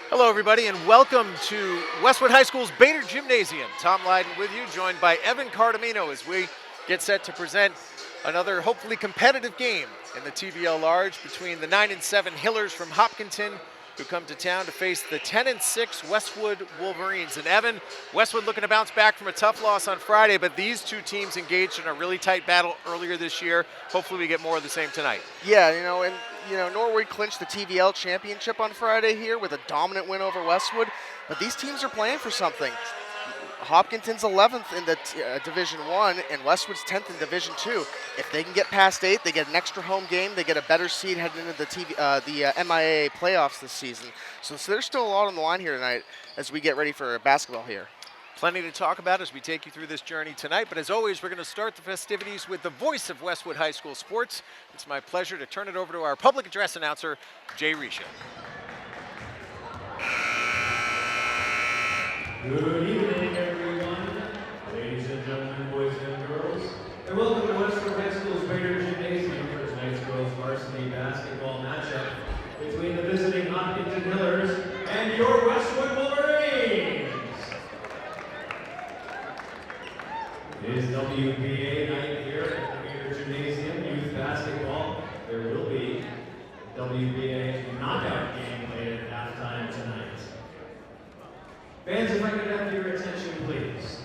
Hello, everybody, and welcome to Westwood High School's Bader Gymnasium. Tom Lydon with you, joined by Evan Cardamino as we get set to present another hopefully competitive game in the TVL Large between the 9 and 7 Hillers from Hopkinton, who come to town to face the 10 and 6 Westwood Wolverines. And Evan, Westwood looking to bounce back from a tough loss on Friday, but these two teams engaged in a really tight battle earlier this year. Hopefully we get more of the same tonight. Yeah, Norwood clinched the TVL championship on Friday here with a dominant win over Westwood, but these teams are playing for something. Hopkinton's 11th in the Division 1 and Westwood's 10th in Division 2. If they can get past 8, they get an extra home game, they get a better seed heading into the MIAA playoffs this season. So there's still a lot on the line here tonight as we get ready for basketball here. Plenty to talk about as we take you through this journey tonight, but as always, we're going to start the festivities with the voice of Westwood High School sports. It's my pleasure to turn it over to our public address announcer, Jay Risha. Good evening, everyone, ladies and gentlemen, boys and girls, and welcome to Westwood High School's Bader Gymnasium for tonight's girls varsity basketball matchup between the visiting Hopkinton Hillers and your Westwood Wolverines. It is WBA night here at the Bader Gymnasium Youth Basketball. There will be a WBA knockout game played at halftime tonight. Fans, if I could have your attention, please.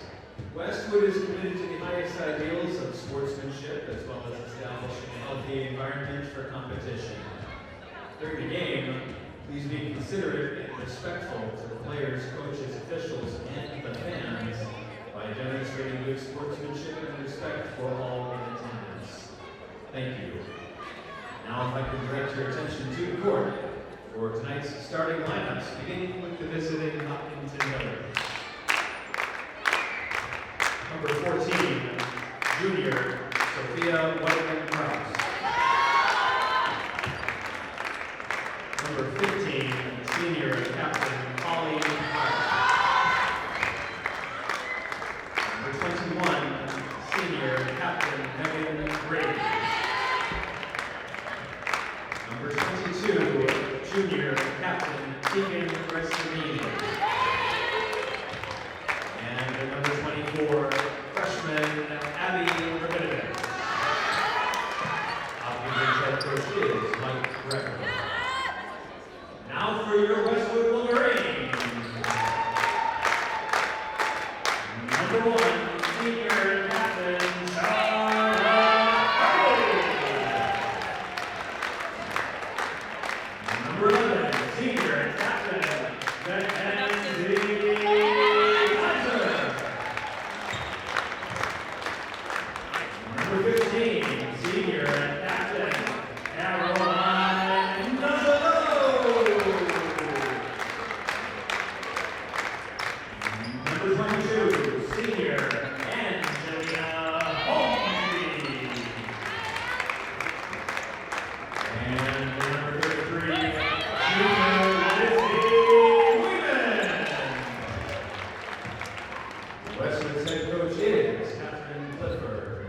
Westwood is committed to the highest ideals of sportsmanship as well as establishing a healthy environment for competition. During the game, please be considerate and respectful to the players, coaches, officials, and the fans by demonstrating good sportsmanship and respect for all in attendance. Thank you. Now, if I could direct your attention to the court for tonight's starting lineups, beginning with the visiting Hopkinton Hillers. Number 14, junior Sophia Whiteman-Krause. Number 15, senior captain Holly Hart. Number 21, senior captain Megan Brady. Number 22, junior captain Keegan Restamini. And number 24, freshman Abby Rabinowitz. Hopkinton's head coach is Mike Greco. Now for your Westwood Wolverines. Number 1, senior captain Sarah Hardy. Number 11, senior captain Mackenzie Hunter. Number 15, senior captain Caroline Nuzzolo. Number 22, senior Angelina Holmby. And number 33, junior Lizzie Wheeman. Westwood's head coach is Catherine Clifford.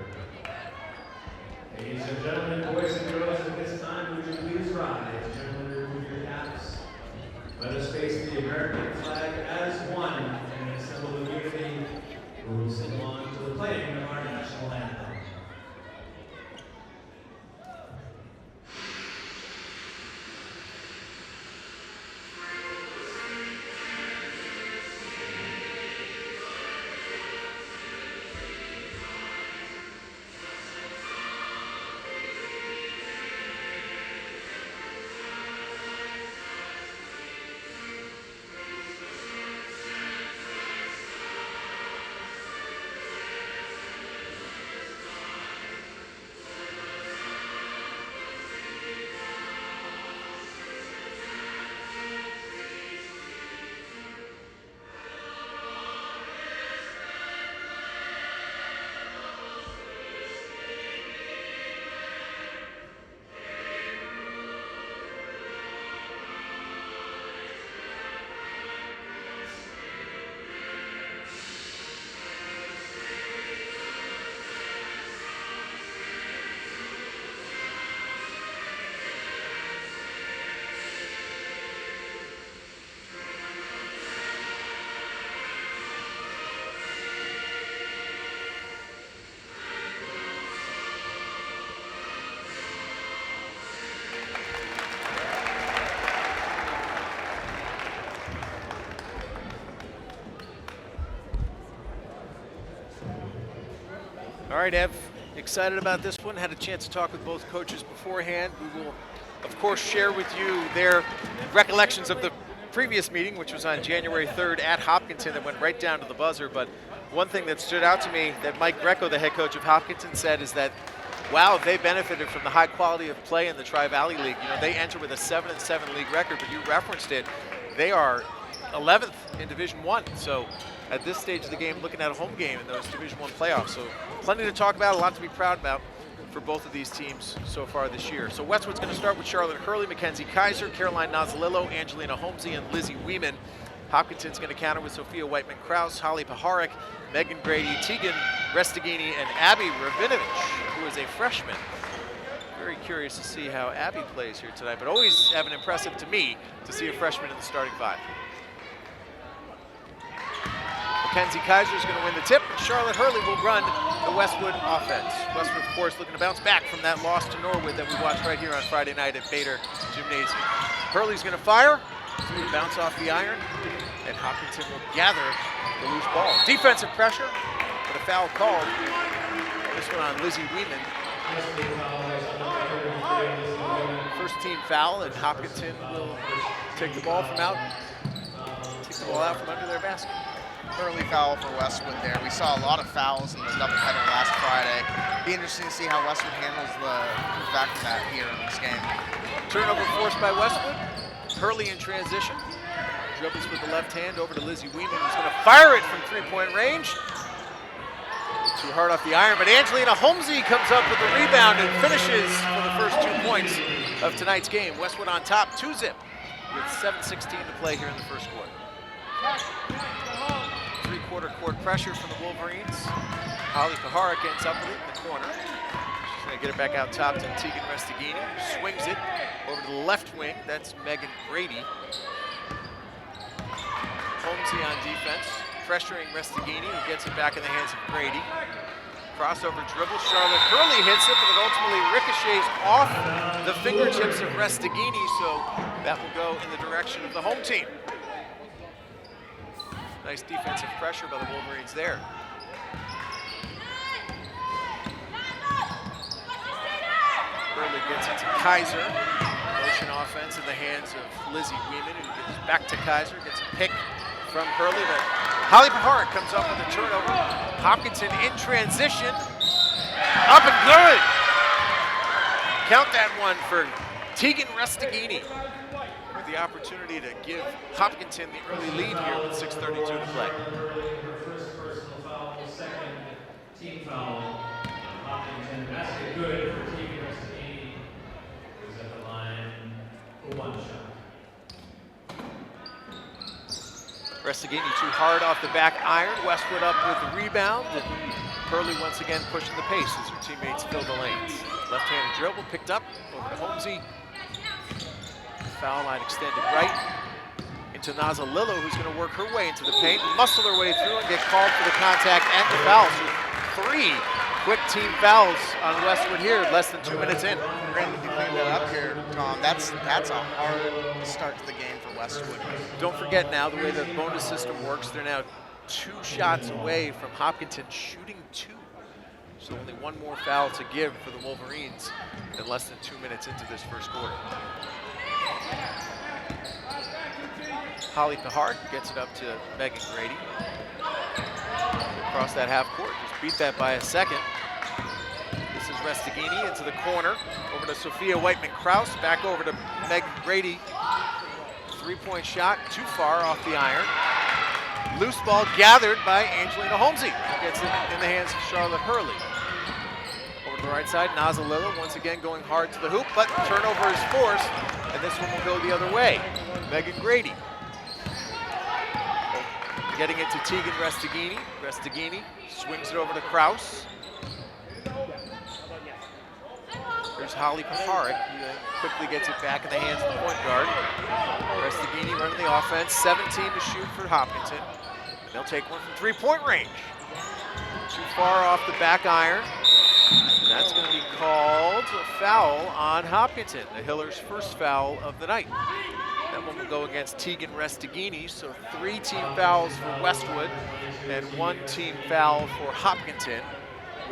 Ladies and gentlemen, boys and girls, at this time, would you please rise? Gentlemen, remove your caps. Let us face the American flag as one and a symbol of unity. We will sing along to the playing of our national anthem. All right, Ev, excited about this one. Had a chance to talk with both coaches beforehand. We will, of course, share with you their recollections of the previous meeting, which was on January 3rd at Hopkinton, that went right down to the buzzer. But one thing that stood out to me that Mike Greco, the head coach of Hopkinton, said is that, wow, they benefited from the high quality of play in the Tri-Valley League. You know, they enter with a 7-7 league record, but you referenced it. They are 11th in Division I. So at this stage of the game, looking at a home game in those Division I playoffs. So plenty to talk about, a lot to be proud about for both of these teams so far this year. So Westwood's going to start with Charlotte Hurley, Mackenzie Kaiser, Caroline Nazalillo, Angelina Holmesy, and Lizzie Weeman. Hopkinton's going to counter with Sophia Whiteman-Krause, Holly Paharik, Megan Grady, Tegan Restaghini, and Abby Rabinovich, who is a freshman. Very curious to see how Abby plays here tonight, but always Evan impressive to me to see a freshman in the starting five. Mackenzie Kaiser is going to win the tip, and Charlotte Hurley will run the Westwood offense. Westwood, of course, looking to bounce back from that loss to Norwood that we watched right here on Friday night at Bader Gymnasium. Hurley's going to fire, bounce off the iron, and Hopkinton will gather the loose ball. Defensive pressure, but a foul called. This one on Lizzie Weeman. First team foul, and Hopkinton will take the ball from out from under their basket. Early foul for Westwood there. We saw a lot of fouls in the doubleheader last Friday. Be interesting to see how Westwood handles the back from that here in this game. Turnover forced by Westwood. Hurley in transition. Dribbles with the left hand over to Lizzie Weeman, who's going to fire it from three-point range. Too hard off the iron, but Angelina Holmesy comes up with the rebound and finishes for the first 2 points of tonight's game. Westwood on top, 2-zip, with 7:16 to play here in the first quarter. Three-quarter court pressure from the Wolverines. Holly Paharik ends up with it in the corner. She's going to get it back out top to Tegan Restaghini, who swings it over to the left wing. That's Megan Grady. Holmesy on defense, pressuring Restaghini, who gets it back in the hands of Grady. Crossover dribble, Charlotte Hurley hits it, but it ultimately ricochets off the fingertips of Restaghini, so that will go in the direction of the home team. Nice defensive pressure by the Wolverines there. Hurley gets it to Kaiser. Motion offense in the hands of Lizzie Weeman, who gets back to Kaiser, gets a pick from Hurley, but Holly Paharik comes up with a turnover. Hopkinton in transition. Up and good! Count that one for Tegan Restaghini. The opportunity to give Hopkinton the early lead here with 6:32 to play. Her first personal foul, second team foul. Hopkinton, basket good for Tegan Restaghini, who's at the line for one shot. Restaghini too hard off the back iron. Westwood up with the rebound, and Hurley once again pushing the pace as her teammates fill the lanes. Left-handed dribble picked up over to Holmesy. Foul line extended right into Nazalillo, who's going to work her way into the paint, muscle her way through, and get called for the contact and the foul. So 3 quick team fouls on Westwood here, less than 2 minutes in. Granted, you cleaned that up here, Tom. That's a hard start to the game for Westwood. Don't forget now the way the bonus system works, they're now 2 shots away from Hopkinton shooting 2. So only 1 more foul to give for the Wolverines in less than 2 minutes into this first quarter. Holly Paharik gets it up to Megan Grady. Across that half court, just beat that by a second. This is Restaghini into the corner, over to Sophia Whiteman-Krause, back over to Megan Grady. 3-point shot, too far off the iron. Loose ball gathered by Angelina Holmesy. Gets it in the hands of Charlotte Hurley. Over to the right side, Nazalillo once again going hard to the hoop, but turnover is forced, and this one will go the other way. Megan Grady. Getting it to Tegan Restaghini. Restaghini swings it over to Krause. There's Holly Paharik, who then quickly gets it back in the hands of the point guard. Restaghini running the offense, 17 to shoot for Hopkinton. And they'll take one from 3-point range. Too far off the back iron. And that's going to be called a foul on Hopkinton, the Hillers' first foul of the night. That one will go against Tegan Restaghini, so 3 team fouls for Westwood and 1 team foul for Hopkinton.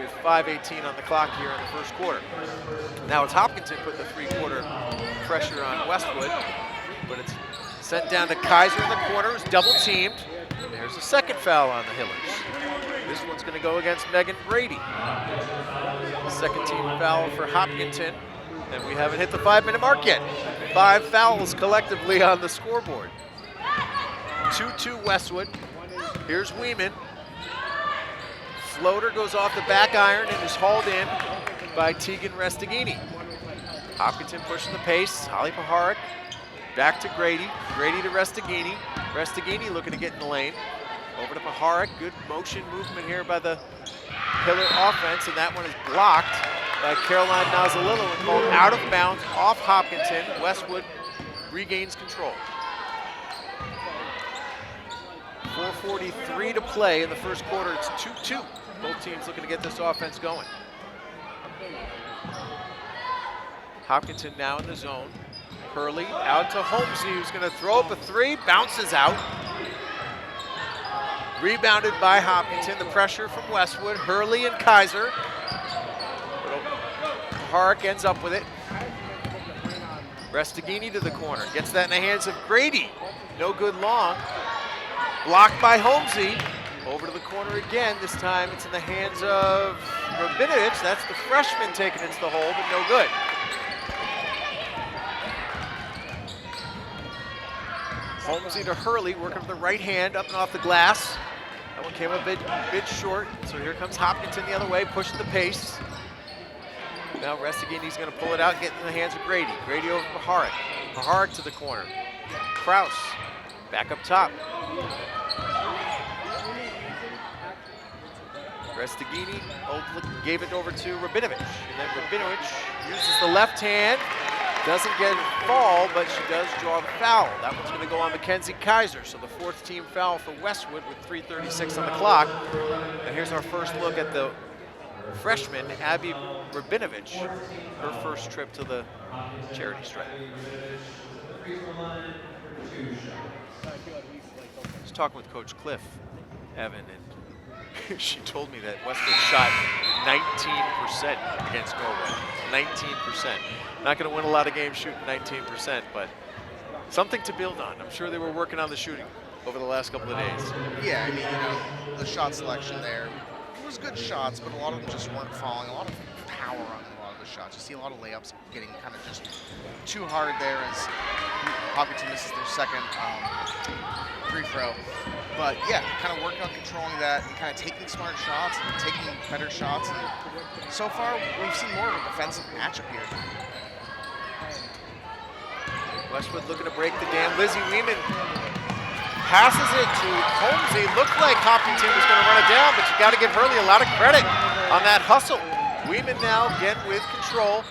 with 5:18 on the clock here in the first quarter. Now it's Hopkinton putting the three-quarter pressure on Westwood, but it's sent down to Kaiser in the corner, who's double-teamed. There's a second foul on the Hillers. This one's going to go against Megan Brady. Second team foul for Hopkinton, and we haven't hit the 5-minute mark yet. 5 fouls collectively on the scoreboard. 2-2 Westwood. Here's Weeman. Floater goes off the back iron and is hauled in by Tegan Restaghini. Hopkinton pushing the pace. Holly Paharik back to Grady. Grady to Restaghini. Restaghini looking to get in the lane. Over to Paharik. Good motion movement here by the Hiller offense, and that one is blocked by Caroline Nazalillo and called out of bounds off Hopkinton. Westwood regains control. 4:43 to play in the first quarter. It's 2-2. Both teams looking to get this offense going. Hopkinton now in the zone. Hurley out to Holmesy, who's going to throw up a three, bounces out. Rebounded by Hopkinton. The pressure from Westwood. Hurley and Kaiser. Paharik ends up with it. Restaghini to the corner. Gets that in the hands of Grady. No good long. Blocked by Holmesy. Over to the corner again. This time it's in the hands of Rabinovich. That's the freshman taking it to the hole, but no good. Holmesy to Hurley, working with the right hand up and off the glass. That one came a bit short, so here comes Hopkinton the other way, pushing the pace. Now Restaghini's going to pull it out and get in the hands of Grady. Grady over to Paharik. Paharik to the corner. Kraus back up top. Restaghini gave it over to Rabinovich. And then Rabinovich uses the left hand. Doesn't get a fall, but she does draw the foul. That one's going to go on Mackenzie Kaiser. So the fourth team foul for Westwood with 3:36 on the clock. And here's our first look at the freshman, Abby Rabinovich, her first trip to the charity stripe. I was talking with Coach Cliff, Evan, and she told me that Westwood shot 19% against Norway. 19%. Not going to win a lot of games shooting 19%, but something to build on. I'm sure they were working on the shooting over the last couple of days. Yeah, I mean, the shot selection there, it was good shots, but a lot of them just weren't falling. A lot of power on a lot of the shots. You see a lot of layups getting kind of just too hard there as Hopkinton misses their second free throw. But yeah, kind of working on controlling that and kind of taking smart shots and taking better shots. And so far, we've seen more of a defensive matchup here. Westwood looking to break the dam. Lizzie Weeman passes it to Holmesy. Looked like Hopkinton was going to run it down, but you got to give Hurley a lot of credit on that hustle. Weeman now again with control.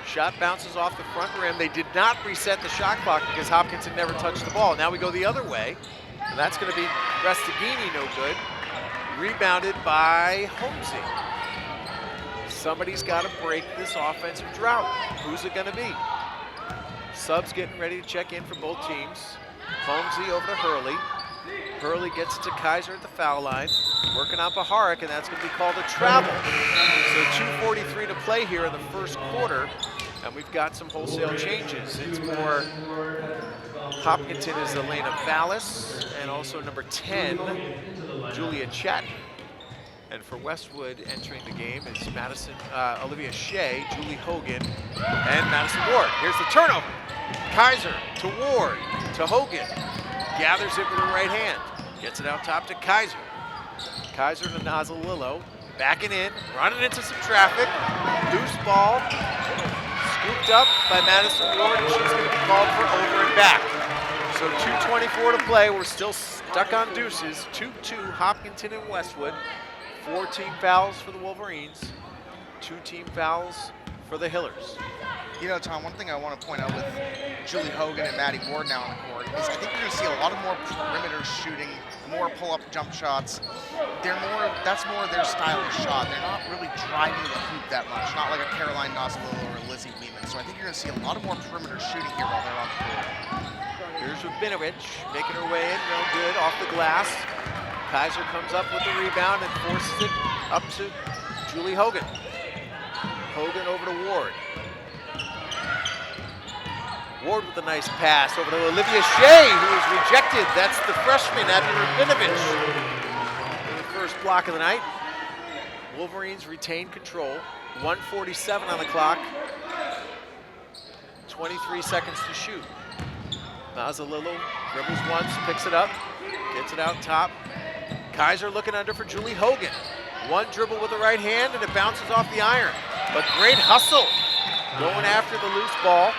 Shot bounces off the front rim. They did not reset the shot clock because Hopkinton never touched the ball. Now we go the other way, and that's going to be Restaghini, no good. Rebounded by Holmesy. Somebody's got to break this offensive drought. Who's it going to be? Subs getting ready to check in for both teams. Holmesy over to Hurley. Hurley gets it to Kaiser at the foul line. Working on Paharik, and that's going to be called a travel. So 2:43 to play here in the first quarter, and we've got some wholesale changes. It's for Hopkinton is Elena Vallis, and also number 10, Julia Chatton. And for Westwood entering the game is Olivia Shea, Julie Hogan, and Madison Ward. Here's the turnover. Kaiser to Ward, to Hogan. Gathers it with her right hand. Gets it out top to Kaiser. Kaiser to Nazalillo. Backing in, running into some traffic. Loose ball. Scooped up by Madison Ward, and she's going to be called for over and back. So 2:24 to play. We're still stuck on deuces. 2-2, Hopkinton and Westwood. 4 team fouls for the Wolverines. 2 team fouls for the Hillers. You know, Tom, one thing I want to point out with Julie Hogan and Maddie Ward now on the court is I think you're going to see a lot of more perimeter shooting, more pull-up jump shots. That's more their style of shot. They're not really driving the hoop that much, not like a Caroline Nazalillo or a Lizzie Weeman. So I think you're going to see a lot of more perimeter shooting here while they're on the court. Here's Rabinovich making her way in, no good, off the glass. Kaiser comes up with the rebound and forces it up to Julie Hogan. Hogan over to Ward. Ward with a nice pass over to Olivia Shea, who is rejected. That's the freshman, Abby Rabinovich. In the first block of the night. Wolverines retain control. 1:47 on the clock. 23 seconds to shoot. Mazzalillo dribbles once, picks it up, gets it out top. Kaiser looking under for Julie Hogan. One dribble with the right hand and it bounces off the iron. But great hustle going after the loose ball.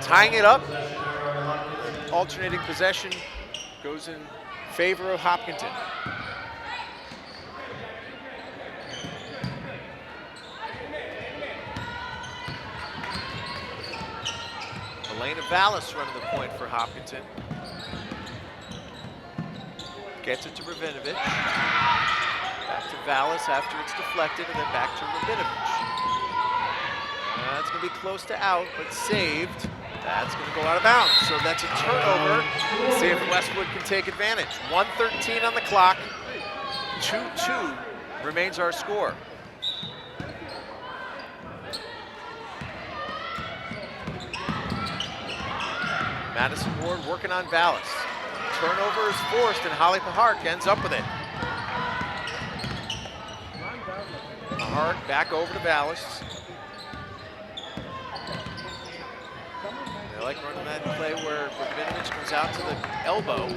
Tying it up. Alternating possession goes in favor of Hopkinton. Elena Vallis running the point for Hopkinton. Gets it to Rabinovich. Back to Vallis after it's deflected, and then back to Rabinovich. That's going to be close to out, but saved. That's going to go out of bounds. So that's a turnover. Let's see if Westwood can take advantage. 1:13 on the clock. 2-2 remains our score. Madison Ward working on Vallis. Turnover is forced, and Holly Pahark ends up with it. Pahark back over to Vallis. They like running that play where Rabinovich comes out to the elbow.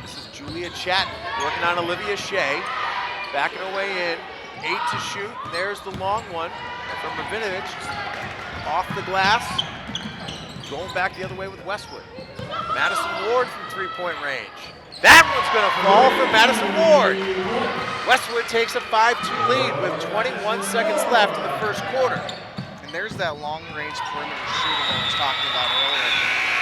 This is Julia Chatton working on Olivia Shea. Backing her way in. 8 to shoot. There's the long one from Rabinovich. Off the glass. Going back the other way with Westwood. Madison Ward from three-point range. That one's going to fall for Madison Ward. Westwood takes a 5-2 lead with 21 seconds left in the first quarter. And there's that long-range perimeter shooting I was talking about earlier.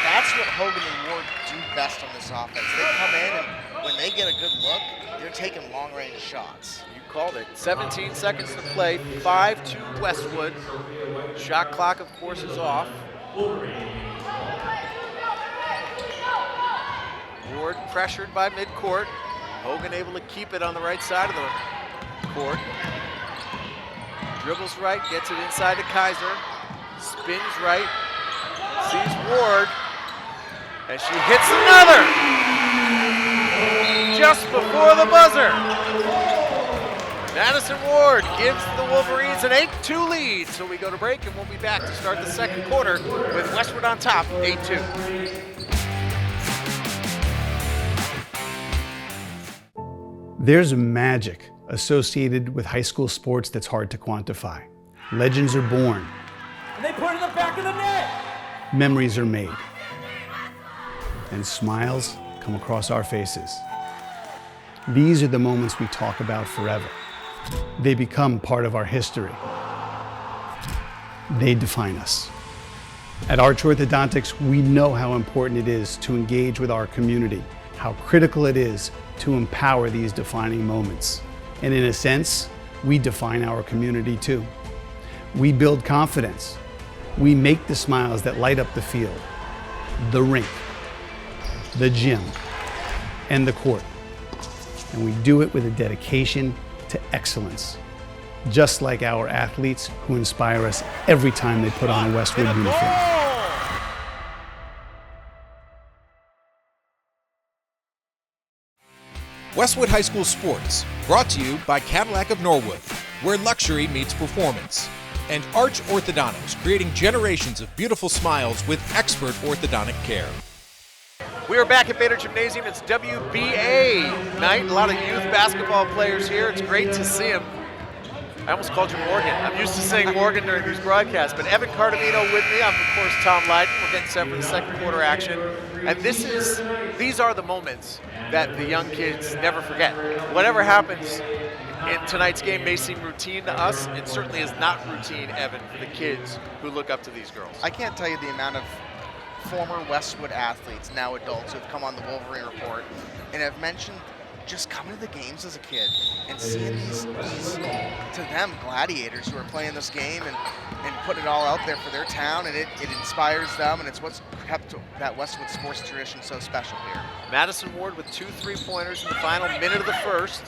That's what Hogan and Ward do best on this offense. They come in, and when they get a good look, they're taking long-range shots. You called it. 17 seconds to play. 5-2 Westwood. Shot clock, of course, is off. Ward pressured by midcourt. Hogan able to keep it on the right side of the court. Dribbles right, gets it inside to Kaiser. Spins right, sees Ward, and she hits another! Just before the buzzer. Madison Ward gives the Wolverines an 8-2 lead. So we go to break, and we'll be back to start the second quarter with Westwood on top, 8-2. There's magic associated with high school sports that's hard to quantify. Legends are born. And they put it in the back of the net. Memories are made. And smiles come across our faces. These are the moments we talk about forever. They become part of our history. They define us. At Arch Orthodontics, we know how important it is to engage with our community, how critical it is to empower these defining moments. And in a sense, we define our community too. We build confidence. We make the smiles that light up the field, the rink, the gym, and the court. And we do it with a dedication to excellence, just like our athletes who inspire us every time they put on a Westwood uniform. Westwood High School Sports, brought to you by Cadillac of Norwood, where luxury meets performance, and Arch Orthodontics, creating generations of beautiful smiles with expert orthodontic care. We are back at Bader Gymnasium. It's WBA night. A lot of youth basketball players here. It's great to see them. I almost called you Morgan. I'm used to saying Morgan during these broadcasts, but Evan Cardamino with me. I'm, of course, Tom Lydon. We're getting set for the second quarter action. And these are the moments that the young kids never forget. Whatever happens in tonight's game may seem routine to us. It certainly is not routine, Evan, for the kids who look up to these girls. I can't tell you the amount of former Westwood athletes, now adults, who have come on the Wolverine Report and have mentioned just coming to the games as a kid and seeing these to them, gladiators who are playing this game. And and putting it all out there for their town, and it inspires them, and it's what's kept that Westwood sports tradition so special here. Madison Ward with 2 3-pointers in the final minute of the first.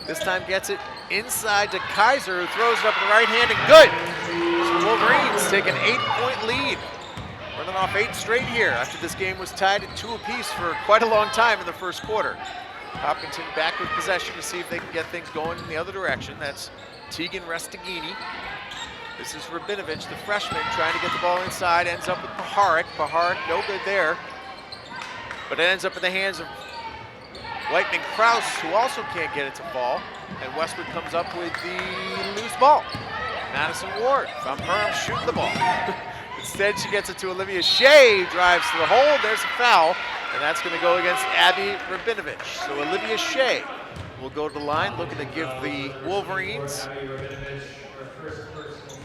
This time gets it inside to Kaiser, who throws it up with the right hand, and good. So the Wolverines take an 8-point lead. Running off 8 straight here after this game was tied at 2 apiece for quite a long time in the first quarter. Hopkinton back with possession to see if they can get things going in the other direction. That's Tegan Restaghini. This is Rabinovich, the freshman, trying to get the ball inside. Ends up with Paharik. Paharik, no good there. But it ends up in the hands of Whiteman Kraus, who also can't get it to fall. And Westwood comes up with the loose ball. Madison Ward from Perham shooting the ball. Instead, she gets it to Olivia Shea, drives to the hole. There's a foul, and that's going to go against Abby Rabinovich. So Olivia Shea will go to the line, looking to give the Wolverines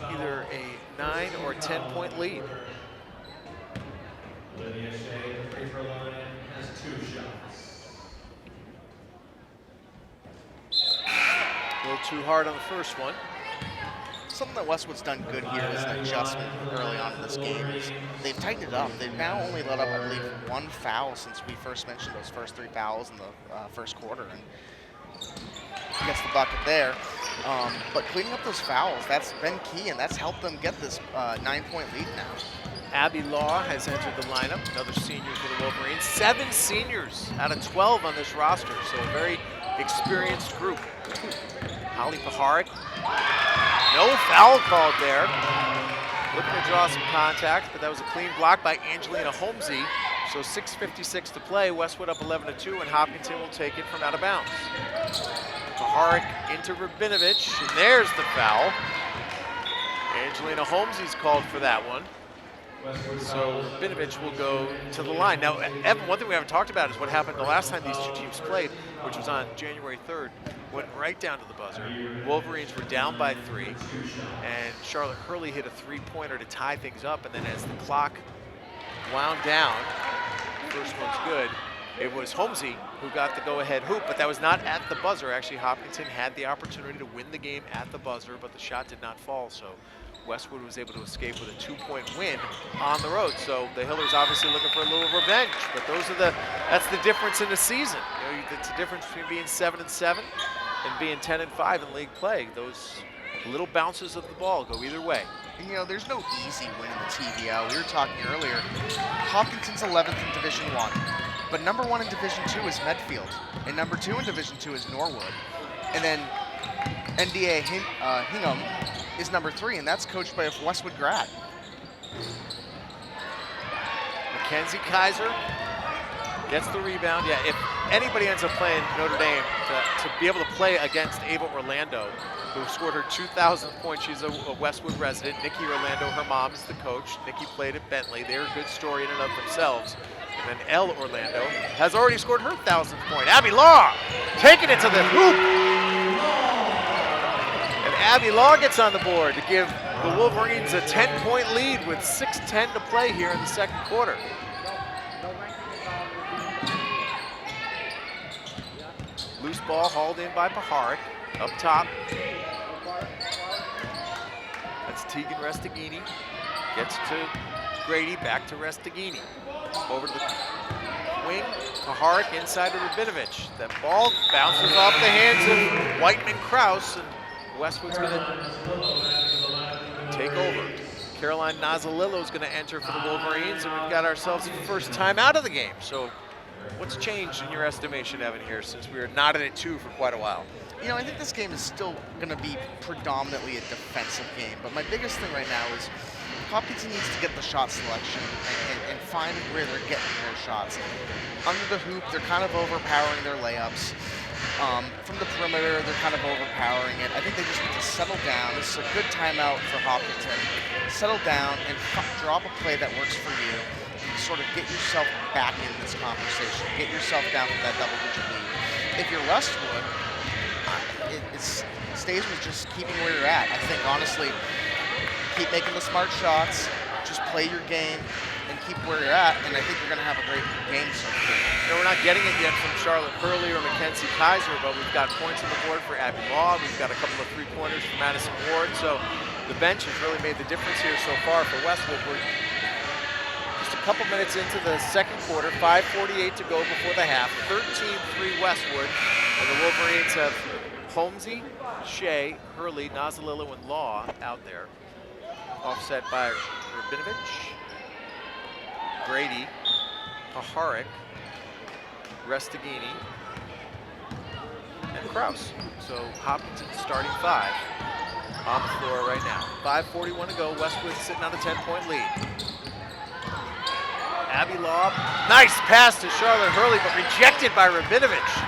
either a 9 or 10-point lead. Olivia Shea, the free throw line, has 2 shots. A little too hard on the first one. Something that Westwood's done good here is an adjustment early on in this game. They've tightened it up. They've now only let up, I believe, 1 foul since we first mentioned those first 3 fouls in the first quarter, and gets the bucket there. But cleaning up those fouls, that's been key, and that's helped them get this 9-point lead now. Abby Law has entered the lineup, another senior for the Wolverines. 7 seniors out of 12 on this roster, so a very experienced group. Holly Paharik, no foul called there. Looking to draw some contact, but that was a clean block by Angelina Holmesy. So 6:56 to play, Westwood up 11-2, and Hopkinton will take it from out of bounds. Paharik into Rabinovich, and there's the foul. Angelina Holmesy's called for that one. So Rabinovich will go to the line. Now, Evan, one thing we haven't talked about is what happened the last time these 2 teams played, which was on January 3rd. Went right down to the buzzer. Wolverines were down by 3, and Charlotte Hurley hit a 3-pointer to tie things up, and then as the clock wound down, first one's good, it was Holmesy who got the go-ahead hoop, but that was not at the buzzer. Actually, Hopkinton had the opportunity to win the game at the buzzer, but the shot did not fall, so Westwood was able to escape with a 2-point win on the road. So the Hillers obviously looking for a little revenge, but that's the difference in the season. You know, it's the difference between being 7-7 and being 10-5 in league play. Those little bounces of the ball go either way. And, you know, there's no easy win in the TVL. We were talking earlier, Hopkinton's 11th in Division 1, but number 1 in Division 2 is Medfield, and number 2 in Division 2 is Norwood. And then NDA Hingham is number 3, and that's coached by a Westwood grad. Mackenzie Kaiser gets the rebound. Yeah, if anybody ends up playing Notre Dame to be able to play against Ava Orlando, who scored her 2,000th point, she's a Westwood resident. Nikki Orlando, her mom, is the coach. Nikki played at Bentley. They're a good story in and of themselves. And then Elle Orlando has already scored her 1,000th point. Abby Law taking it to the hoop. And Abby Law gets on the board to give the Wolverines a 10-point lead with 6:10 to play here in the second quarter. Loose ball hauled in by Paharik. Up top. That's Tegan Restaghini. Gets to Grady, back to Restaghini. Over to the wing. Paharik inside to Rabinovich. That ball bounces off the hands of Whiteman Kraus, and Westwood's going to take over. Caroline Nazalillo is going to enter for the Wolverines, and we've got ourselves the first time out of the game. So what's changed in your estimation, Evan, here, since we were not in it 2 for quite a while? You know, I think this game is still going to be predominantly a defensive game, but my biggest thing right now is Hopkinton needs to get the shot selection and find where they're getting their shots. Under the hoop, they're kind of overpowering their layups. From the perimeter, they're kind of overpowering it. I think they just need to settle down. This is a good timeout for Hopkinton. Settle down and drop a play that works for you. And sort of get yourself back in this conversation. Get yourself down to that double-digit lead. If you're Westwood, it stays with just keeping where you're at. I think, honestly, keep making the smart shots, just play your game, and keep where you're at, and I think you're going to have a great game so far. You know, we're not getting it yet from Charlotte Hurley or Mackenzie Kaiser, but we've got points on the board for Abby Law. We've got a couple of 3-pointers for Madison Ward. So The bench has really made the difference here so far for Westwood. We're just a couple minutes into the second quarter, 5:48 to go before the half. 13-3 Westwood, and the Wolverines have Holmesy, Shea, Hurley, Nazalillo, and Law out there. Offset by Rabinovich, Grady, Paharik, Restagini, and Kraus. So Hopkinton starting 5 on the floor right now. 5:41 to go. Westwood sitting on a 10-point lead. Abby Law, nice pass to Charlotte Hurley, but rejected by Rabinovich.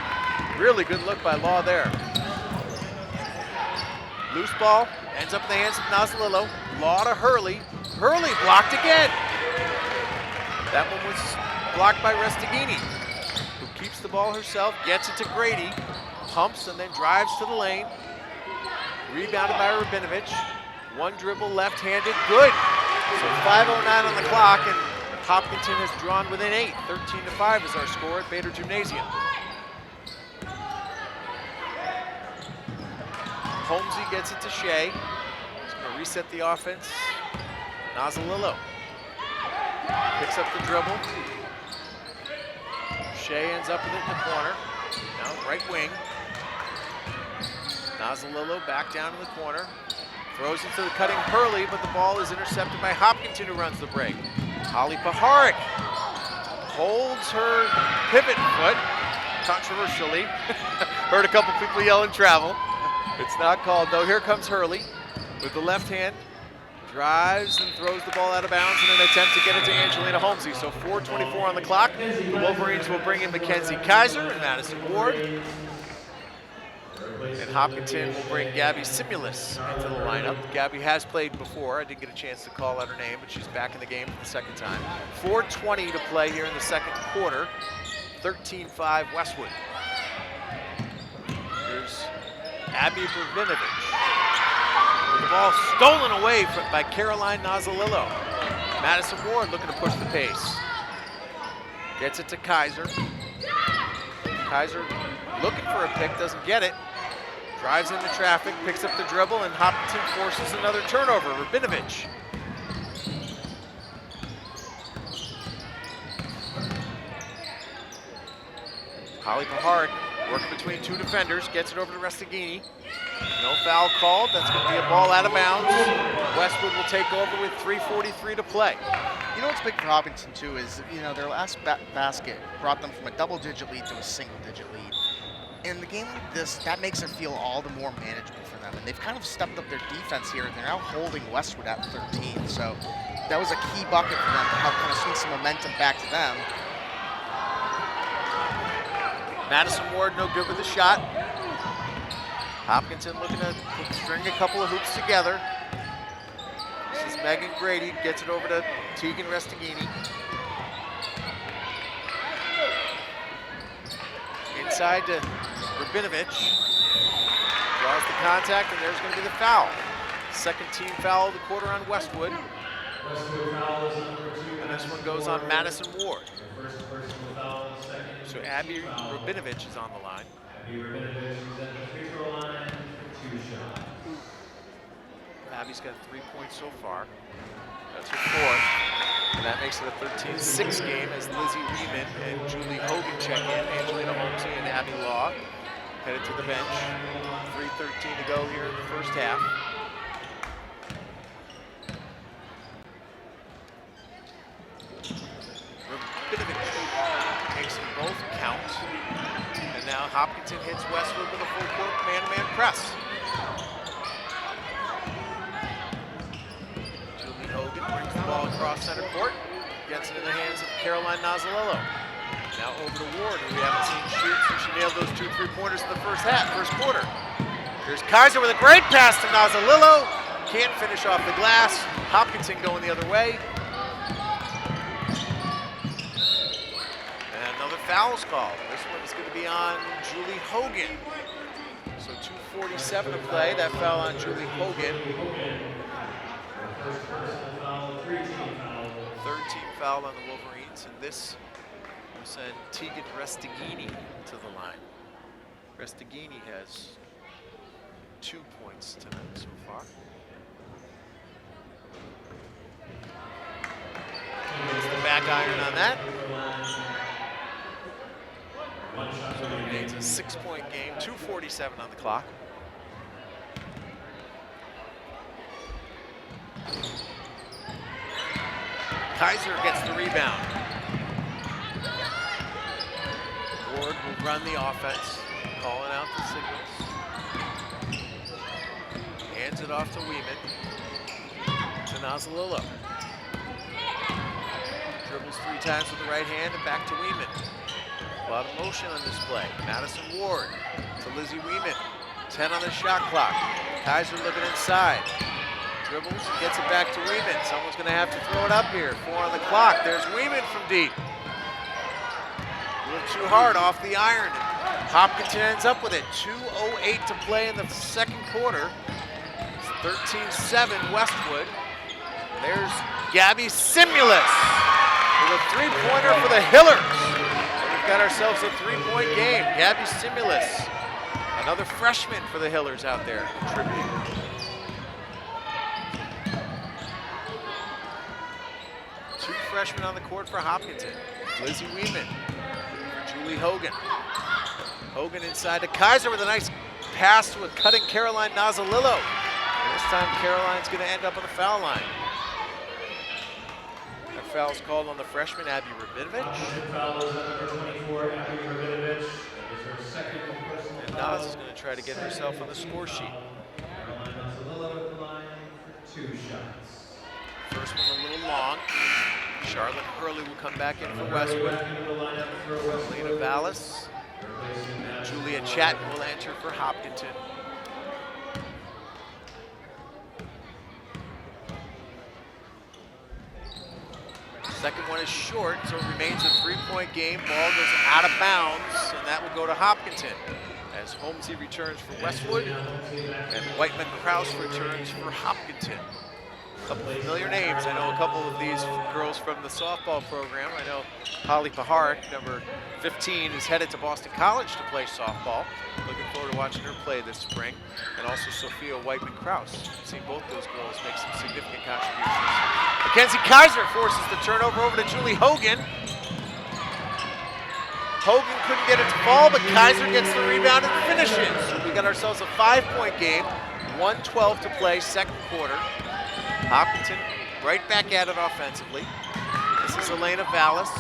Really good look by Law there. Loose ball, ends up in the hands of Nazalillo. Law to Hurley. Hurley blocked again. That one was blocked by Restagini, who keeps the ball herself, gets it to Grady, pumps and then drives to the lane. Rebounded by Rabinovich. One dribble left-handed, good. So 5:09 on the clock, and Hopkinton has drawn within 8. 13-5 is our score at Bader Gymnasium. Holmesy gets it to Shea. He's going to reset the offense. Nazalillo picks up the dribble. Shea ends up with it in the corner. Now right wing. Nazalillo back down in the corner. Throws it to the cutting Hurley, but the ball is intercepted by Hopkinton, who runs the break. Holly Paharik holds her pivot foot, controversially. Heard a couple people yelling travel. It's not called though. Here comes Hurley with the left hand. Drives and throws the ball out of bounds in an attempt to get it to Angelina Holmesy. So 4:24 on the clock. The Wolverines will bring in Mackenzie Kaiser and Madison Ward. And Hopkinton will bring Gabby Simulus into the lineup. Gabby has played before. I didn't get a chance to call out her name, but she's back in the game for the second time. 4:20 to play here in the second quarter. 13-5 Westwood. Here's Abby Rabinovich. The ball stolen away by Caroline Nazalillo. Madison Ward looking to push the pace. Gets it to Kaiser. Kaiser looking for a pick, doesn't get it. Drives into traffic, picks up the dribble, and Hopkinton forces another turnover. Rabinovich. Holly Paharik working between 2 defenders, gets it over to Restagini. No foul called. That's going to be a ball out of bounds. Westwood will take over with 3:43 to play. You know what's big for Hopkinton too is, their last basket brought them from a double-digit lead to a single-digit lead. In the game like this, that makes it feel all the more manageable for them. And they've kind of stepped up their defense here, and they're now holding Westwood at 13. So that was a key bucket for them to help kind of swing some momentum back to them. Madison Ward no good with the shot. Hopkinton looking to string a couple of hoops together. This is Megan Grady, gets it over to Tegan Restagini. Inside to Rabinovich. Draws the contact, and there's going to be the foul. Second team foul of the quarter on Westwood. And this one goes on Madison Ward. So Abby Rabinovich is on the line. Abby's got 3 points so far. That's her 4th. And that makes it a 13-6 game as Lizzie Lehman and Julie Hogan check in. Angelina Holmesy and Abby Law headed to the bench. 3:13 to go here in the first half. Rabinovich makes them both count. And now Hopkinton hits Westwood with a full court man-to-man press. Julie Hogan brings the ball across center court, gets it in the hands of Caroline Nazalillo. Now over to Ward, who we haven't seen shoot since she nailed those 2 3-pointers in the first quarter. Here's Kaiser with a great pass to Nazalillo. Can't finish off the glass. Hopkinton going the other way. And another foul's called. This one is going to be on Julie Hogan. So 2:47 to play. That foul on Julie Hogan. 3rd team foul on the Wolverines, and this will send Tegan Restagini to the line. Restagini has 2 points tonight so far. back iron on that. It's a 6-point game, 2:47 on the clock. Kaiser gets the rebound. Ward will run the offense, calling out the signals. Hands it off to Weeman, to Nazalillo. Dribbles 3 times with the right hand and back to Weeman. A lot of motion on this play. Madison Ward to Lizzie Weeman. 10 on the shot clock. Kaiser looking inside. Dribbles, gets it back to Weeman. Someone's going to have to throw it up here. 4 on the clock. There's Weeman from deep. A little too hard off the iron. Hopkinton ends up with it. 2:08 to play in the second quarter. It's 13-7 Westwood. There's Gabby Simulus with a 3-pointer for the Hillers. We've got ourselves a 3-point game. Gabby Simulus, another freshman for the Hillers out there contributing. Two freshmen on the court for Hopkinton. Lizzie Weeman for Julie Hogan. Hogan inside to Kaiser with a nice pass to a cutting Caroline Nazalillo. And this time Caroline's going to end up on the foul line. That foul's called on the freshman, Abby Rabinovich. Foul is number 24, Abby Rabinovich. That is her second personal And foul. Naz is going to try to get herself on the score sheet. Caroline Nazalillo at the line for 2 shots. First one a little long. Charlotte Hurley will come back in for Westwood. Lena Vallis. Julia Chatton will enter for Hopkinton. Second one is short, so it remains a 3-point game. Ball goes out of bounds, and that will go to Hopkinton as Holmesy returns for Westwood and Whiteman Krause returns for Hopkinton. A couple familiar names. I know a couple of these girls from the softball program. I know Holly Paharik, number 15, is headed to Boston College to play softball. Looking forward to watching her play this spring. And also Sophia Whiteman Krause. I've seen both those girls make some significant contributions. Mackenzie Kaiser forces the turnover over to Julie Hogan. Hogan couldn't get it to fall, but Kaiser gets the rebound and finishes. So we got ourselves a 5-point game, 1:12 to play, second quarter. Hopkinton right back at it offensively. This is Elena Vallis.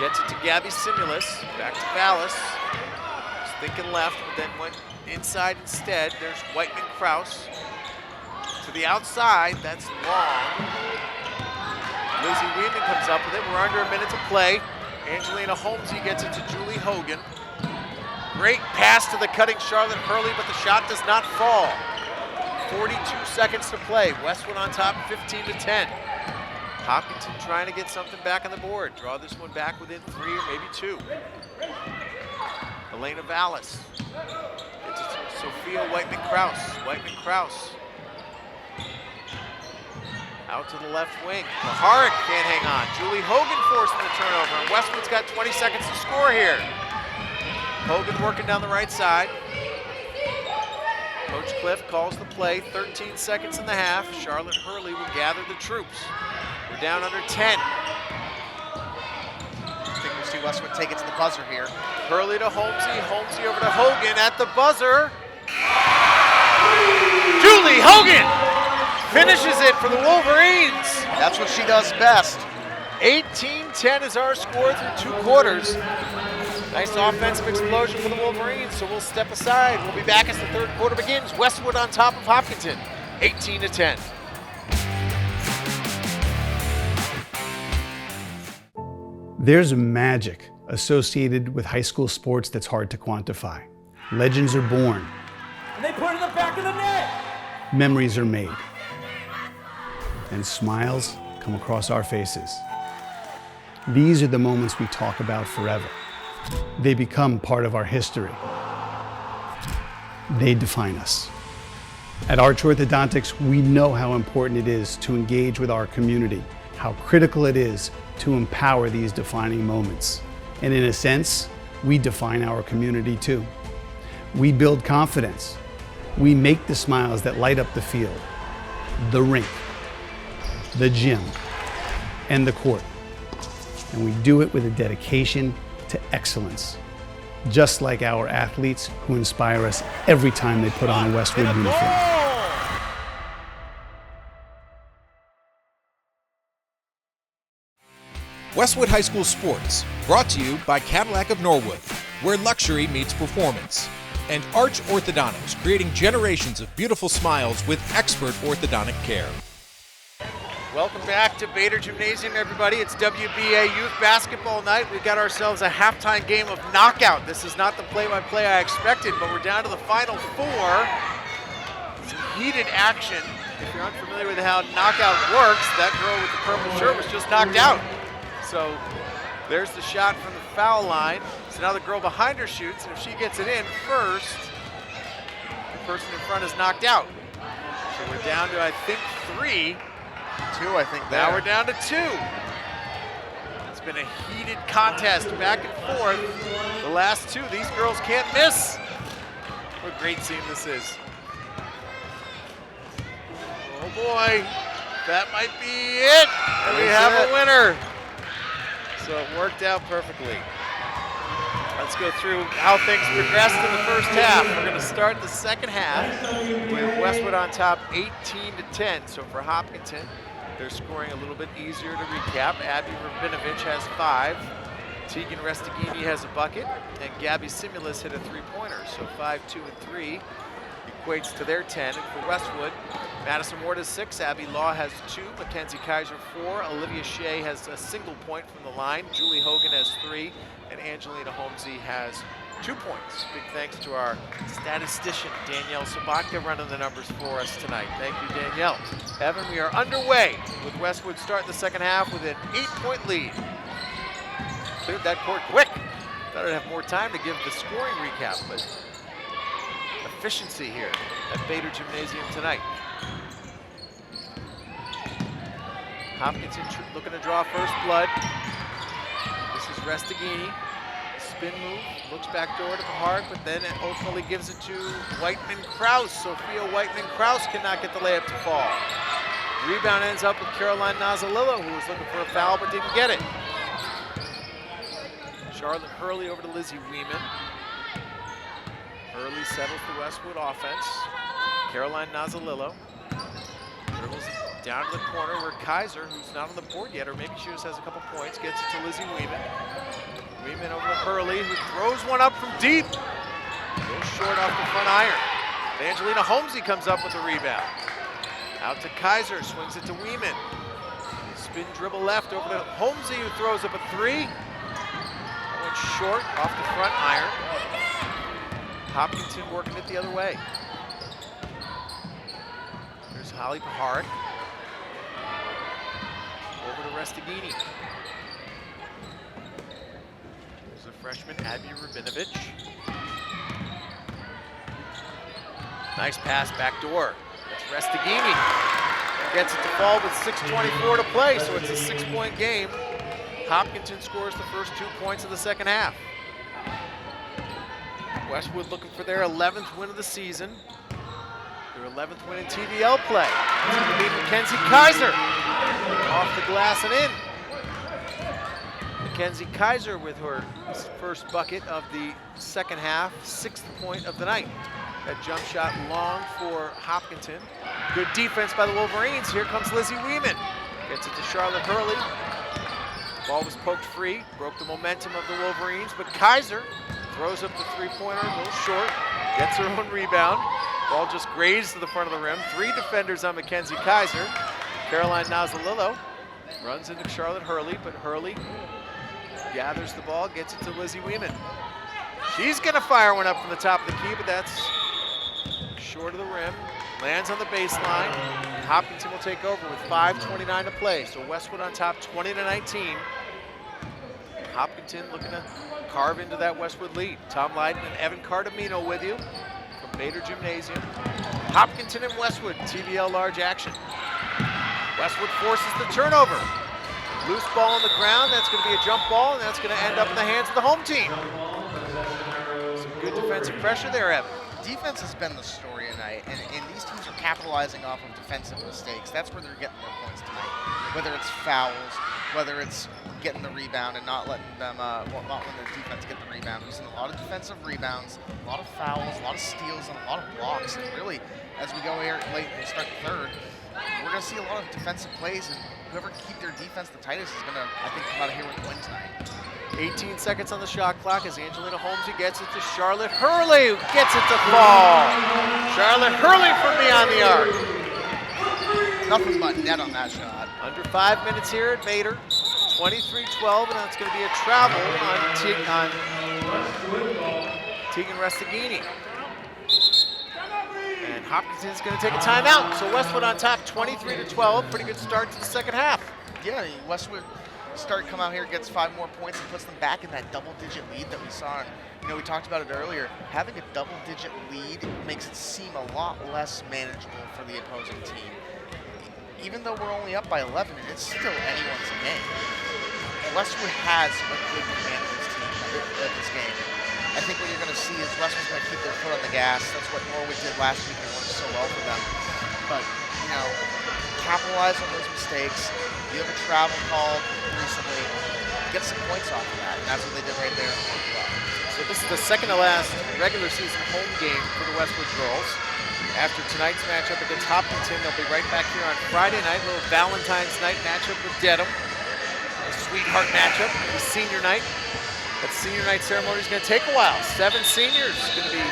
Gets it to Gabby Simulus. Back to Vallis. Was thinking left, but then went inside instead. There's Whiteman Krause. To the outside, that's long. Lizzie Weeman comes up with it. We're under a minute to play. Angelina Holmesy gets it to Julie Hogan. Great pass to the cutting Charlotte Hurley, but the shot does not fall. 42 seconds to play. Westwood on top, 15-10. Hopkinton trying to get something back on the board. Draw this one back within 3 or maybe 2. Elena Vallis. Gets it to Sophia Whiteman Krause. Whiteman Krause. Out to the left wing. Paharik can't hang on. Julie Hogan forcing the turnover. And Westwood's got 20 seconds to score here. Hogan working down the right side. Coach Cliff calls the play, 13 seconds in the half. Charlotte Hurley will gather the troops. We're down under 10. I think we'll see Westwood take it to the buzzer here. Hurley to Holmesy, Holmesy over to Hogan at the buzzer. Julie Hogan finishes it for the Wolverines. That's what she does best. 18-10 is our score through 2 quarters. Nice offensive explosion for the Wolverines, so we'll step aside. We'll be back as the third quarter begins. Westwood on top of Hopkinton, 18-10. There's magic associated with high school sports that's hard to quantify. Legends are born. And they put it in the back of the net. Memories are made. And smiles come across our faces. These are the moments we talk about forever. They become part of our history. They define us. At Arch Orthodontics, we know how important it is to engage with our community, how critical it is to empower these defining moments. And in a sense, we define our community too. We build confidence. We make the smiles that light up the field, the rink, the gym, and the court. And we do it with a dedication to excellence, just like our athletes who inspire us every time they put on a Westwood uniform. Westwood High School Sports, brought to you by Cadillac of Norwood, where luxury meets performance. And Arch Orthodontics, creating generations of beautiful smiles with expert orthodontic care. Welcome back to Bader Gymnasium, everybody. It's WBA Youth Basketball night. We got ourselves a halftime game of knockout. This is not the play-by-play I expected, but we're down to the final four. Some heated action. If you're unfamiliar with how knockout works, that girl with the purple shirt was just knocked out. So there's the shot from the foul line. So now the girl behind her shoots, and if she gets it in first, the person in front is knocked out. So we're down to, I think, 3. 2, I think. Now we're down to 2. It's been a heated contest, back and forth. The last 2, these girls can't miss. What a great team this is. Oh boy, that might be it. And we have a winner. So it worked out perfectly. Let's go through how things progressed in the first half. We're going to start the second half with Westwood on top 18-10. So for Hopkinton, they're scoring a little bit easier to recap. Abby Rabinovich has 5. Tegan Restaghini has a bucket. And Gabby Simulus hit a 3-pointer. So 5, 2, and 3 equates to their 10. And for Westwood, Madison Ward has 6. Abby Law has 2. Mackenzie Kaiser 4. Olivia Shea has a single point from the line. Julie Hogan has 3. And Angelina Holmesy has 2 points. Big thanks to our statistician, Danielle Sabatka, running the numbers for us tonight. Thank you, Danielle. Evan, we are underway with Westwood starting the second half with an 8-point lead. Cleared that court quick. Thought I'd have more time to give the scoring recap, but efficiency here at Bader Gymnasium tonight. Hopkinton looking to draw first blood. This is Restaghini. Spin move, looks back door to the heart, but then it ultimately gives it to Whiteman-Kraus. Sophia Whiteman-Kraus cannot get the layup to fall. Rebound ends up with Caroline Nazalillo, who was looking for a foul but didn't get it. Charlotte Hurley over to Lizzie Weeman. Hurley settles the Westwood offense. Caroline Nazalillo dribbles it down to the corner where Kaiser, who's not on the board yet, or maybe she just has a couple points, gets it to Lizzie Weeman. Weeman over to Hurley, who throws one up from deep. Goes short off the front iron. Angelina Holmesy comes up with the rebound. Out to Kaiser, swings it to Weeman. Spin dribble left over to Holmesy, who throws up a 3. That went short off the front iron. Hopkinton working it the other way. There's Holly Paharic. Over to Restaghini. Freshman Abby Rabinovich. Nice pass back door. That's Restaghini. Gets it to fall with 6:24 to play, so it's a 6-point game. Hopkinton scores the first 2 points of the second half. Westwood looking for their 11th win of the season. Their 11th win in TVL play. It's going to be Mackenzie Kaiser. Off the glass and in. Mackenzie Kaiser with her first bucket of the second half, 6th point of the night. That jump shot long for Hopkinton. Good defense by the Wolverines. Here comes Lizzie Weeman. Gets it to Charlotte Hurley. Ball was poked free, broke the momentum of the Wolverines, but Kaiser throws up the 3-pointer, a little short, gets her own rebound. Ball just grazed to the front of the rim. 3 defenders on Mackenzie Kaiser. Caroline Nazalillo runs into Charlotte Hurley, but Hurley gathers the ball, gets it to Lizzie Weeman. She's gonna fire one up from the top of the key, but that's short of the rim. Lands on the baseline. Hopkinton will take over with 5:29 to play. So Westwood on top 20-19. Hopkinton looking to carve into that Westwood lead. Tom Lydon and Evan Cardamino with you from Bader Gymnasium. Hopkinton and Westwood, TVL large action. Westwood forces the turnover. Loose ball on the ground, that's going to be a jump ball, and that's going to end up in the hands of the home team. Some good defensive pressure there, Evan. Defense has been the story tonight, and these teams are capitalizing off of defensive mistakes. That's where they're getting their points tonight. Whether it's fouls, whether it's getting the rebound and not letting them, not letting the defense get the rebound. We've seen a lot of defensive rebounds, a lot of fouls, a lot of steals, and a lot of blocks. And really, as we go here late and start the third, we're going to see a lot of defensive plays, and whoever can keep their defense the tightest is going to, I think, come out of here with a win tonight. 18 seconds on the shot clock as Angelina Holmesy gets it to Charlotte Hurley, who gets it to fall. Charlotte Hurley from beyond the arc. Nothing but net on that shot. Under 5 minutes here at Vader. 23-12, and that's going to be a travel on Tegan Restaghini. And Hopkinton's going to take a timeout. So Westwood on top, 23-12. Pretty good start to the second half. Yeah, Westwood come out here, gets 5 more points, and puts them back in that double-digit lead that we saw. And, we talked about it earlier. Having a double-digit lead makes it seem a lot less manageable for the opposing team. Even though we're only up by 11, it's still anyone's game. Westwood has a good command of this game. I think what you're going to see is Westwood's going to keep their foot on the gas. That's what Norwood did last week, and it worked so well for them. But, capitalize on those mistakes. You have a travel call recently. Get some points off of that, and that's what they did right there. So this is the second to last regular season home game for the Westwood girls. After tonight's matchup against Hopkinton, they'll be right back here on Friday night, a little Valentine's night matchup with Dedham. A sweetheart matchup, the senior night. That senior night ceremony is going to take a while. 7 seniors going to be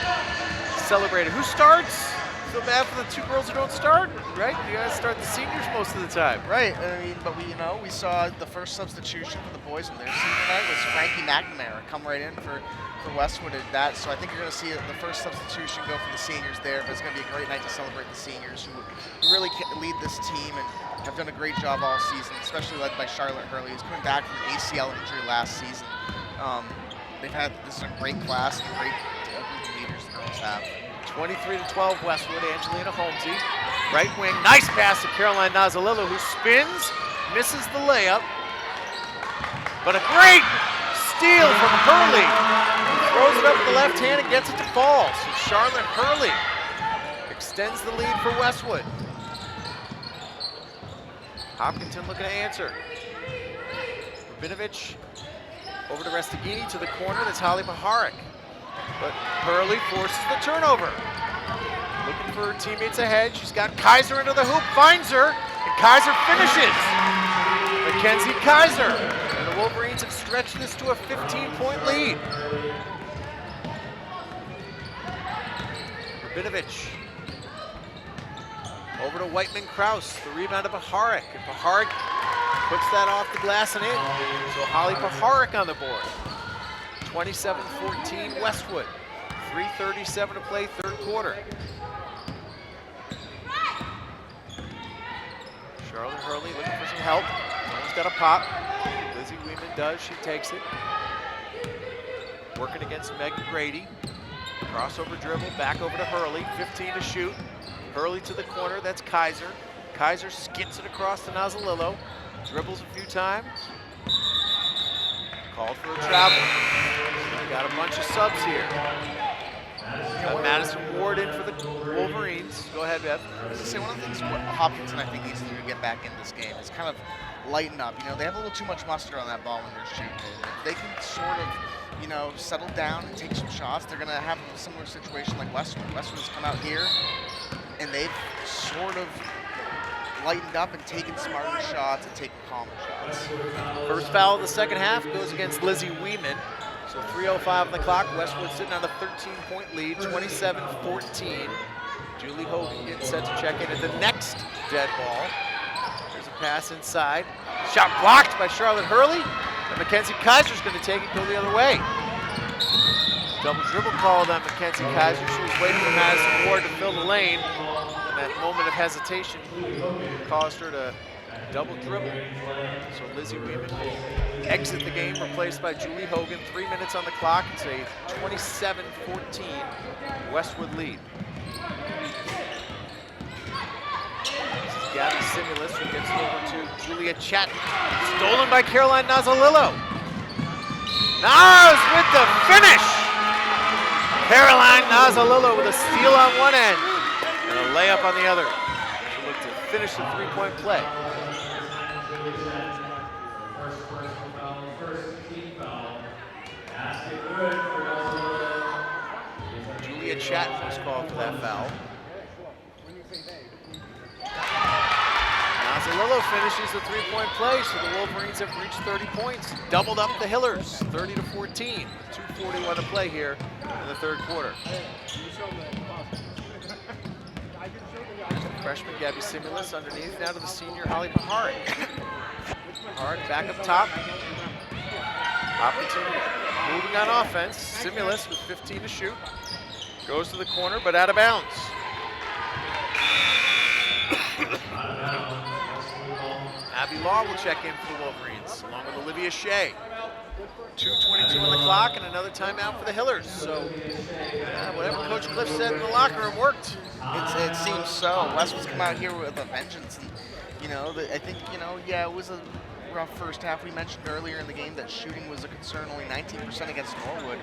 celebrated. Who starts? Feel bad for the 2 girls who don't start, right? You guys start the seniors most of the time. Right, but we saw the first substitution for the boys on their senior night was Frankie McNamara come right in for Westwood at that. So I think you're going to see the first substitution go for the seniors there, but it's going to be a great night to celebrate the seniors who really lead this team and have done a great job all season, especially led by Charlotte Hurley, who's coming back from an ACL injury last season. This is a great class and a great group of leaders the girls have. 23-12 Westwood, Angelina Holmesy. Right wing, nice pass to Caroline Nazalillo, who spins, misses the layup. But a great steal from Hurley. Throws it up with the left hand and gets it to fall. So Charlotte Hurley extends the lead for Westwood. Hopkinton looking to answer. Rabinovich over to Restaghini to the corner. That's Holly Maharik. But Hurley forces the turnover. Looking for her teammates ahead. She's got Kaiser into the hoop, finds her, and Kaiser finishes. Mackenzie Kaiser. And the Wolverines have stretched this to a 15-point lead. Rabinovich. Over to Whiteman-Kraus, the rebound to Paharik, and Paharik puts that off the glass and in. So Holly Paharik on the board. 27-14 Westwood. 3:37 to play, third quarter. Charlotte Hurley looking for some help. Almost got a pop. Lizzie Weeman does, she takes it. Working against Megan Grady. Crossover dribble, back over to Hurley, 15 to shoot. Hurley to the corner, that's Kaiser. Kaiser skids it across to Nazalillo. Dribbles a few times. Called for a travel. We got a bunch of subs here. Got Madison Ward in for the Wolverines. Go ahead, Bev. I was going to say, one of the things what Hopkinton, I think, needs to do to get back in this game is kind of lighten up. They have a little too much mustard on that ball when they're shooting. If they can sort of, settle down and take some shots, they're going to have a similar situation like Westwood. Westwood has come out here, and they've sort of lightened up and taken smarter shots and taken calmer shots. First foul of the second half goes against Lizzie Weeman. So 3:05 on the clock. Westwood sitting on a 13-point lead, 27-14. Julie Hogan getting set to check in at the next dead ball. There's a pass inside. Shot blocked by Charlotte Hurley. And Mackenzie Kaiser's going to take it, go the other way. Double dribble called on Mackenzie Kaiser. She was waiting for Madison Ward to fill the lane. And that moment of hesitation caused her to double dribble. So Lizzie Weeman will exit the game, replaced by Julie Hogan. 3 minutes on the clock. It's a 27-14 Westwood lead. This is Gabby Simulus who gets it over to Julia Chatton. Stolen by Caroline Nazalillo. Naz with the finish. Caroline Nazalillo with a steal on one end and a layup on the other. She'll look to finish the three-point play. first personal foul, first team foul. Basket good for Nazalillo. Julia Chatton was called for that foul. Nazalillo finishes the three-point play, so the Wolverines have reached 30 points. Doubled up the Hillers, 30-14, with 2:41 to play here in the third quarter. Freshman Gabby Simulus underneath, now to the senior Holly Pahart. Pahart back up top. Hopkinton moving on offense. Simulus with 15 to shoot. Goes to the corner, but out of bounds. Abby Law will check in for the Wolverines, along with Olivia Shea. 2:22 on the clock and another timeout for the Hillers. So whatever Coach Cliff said in the locker room worked. It seems so. Westwood's come out here with a vengeance, and I think it was a rough first half. We mentioned earlier in the game that shooting was a concern, only 19% against Norwood.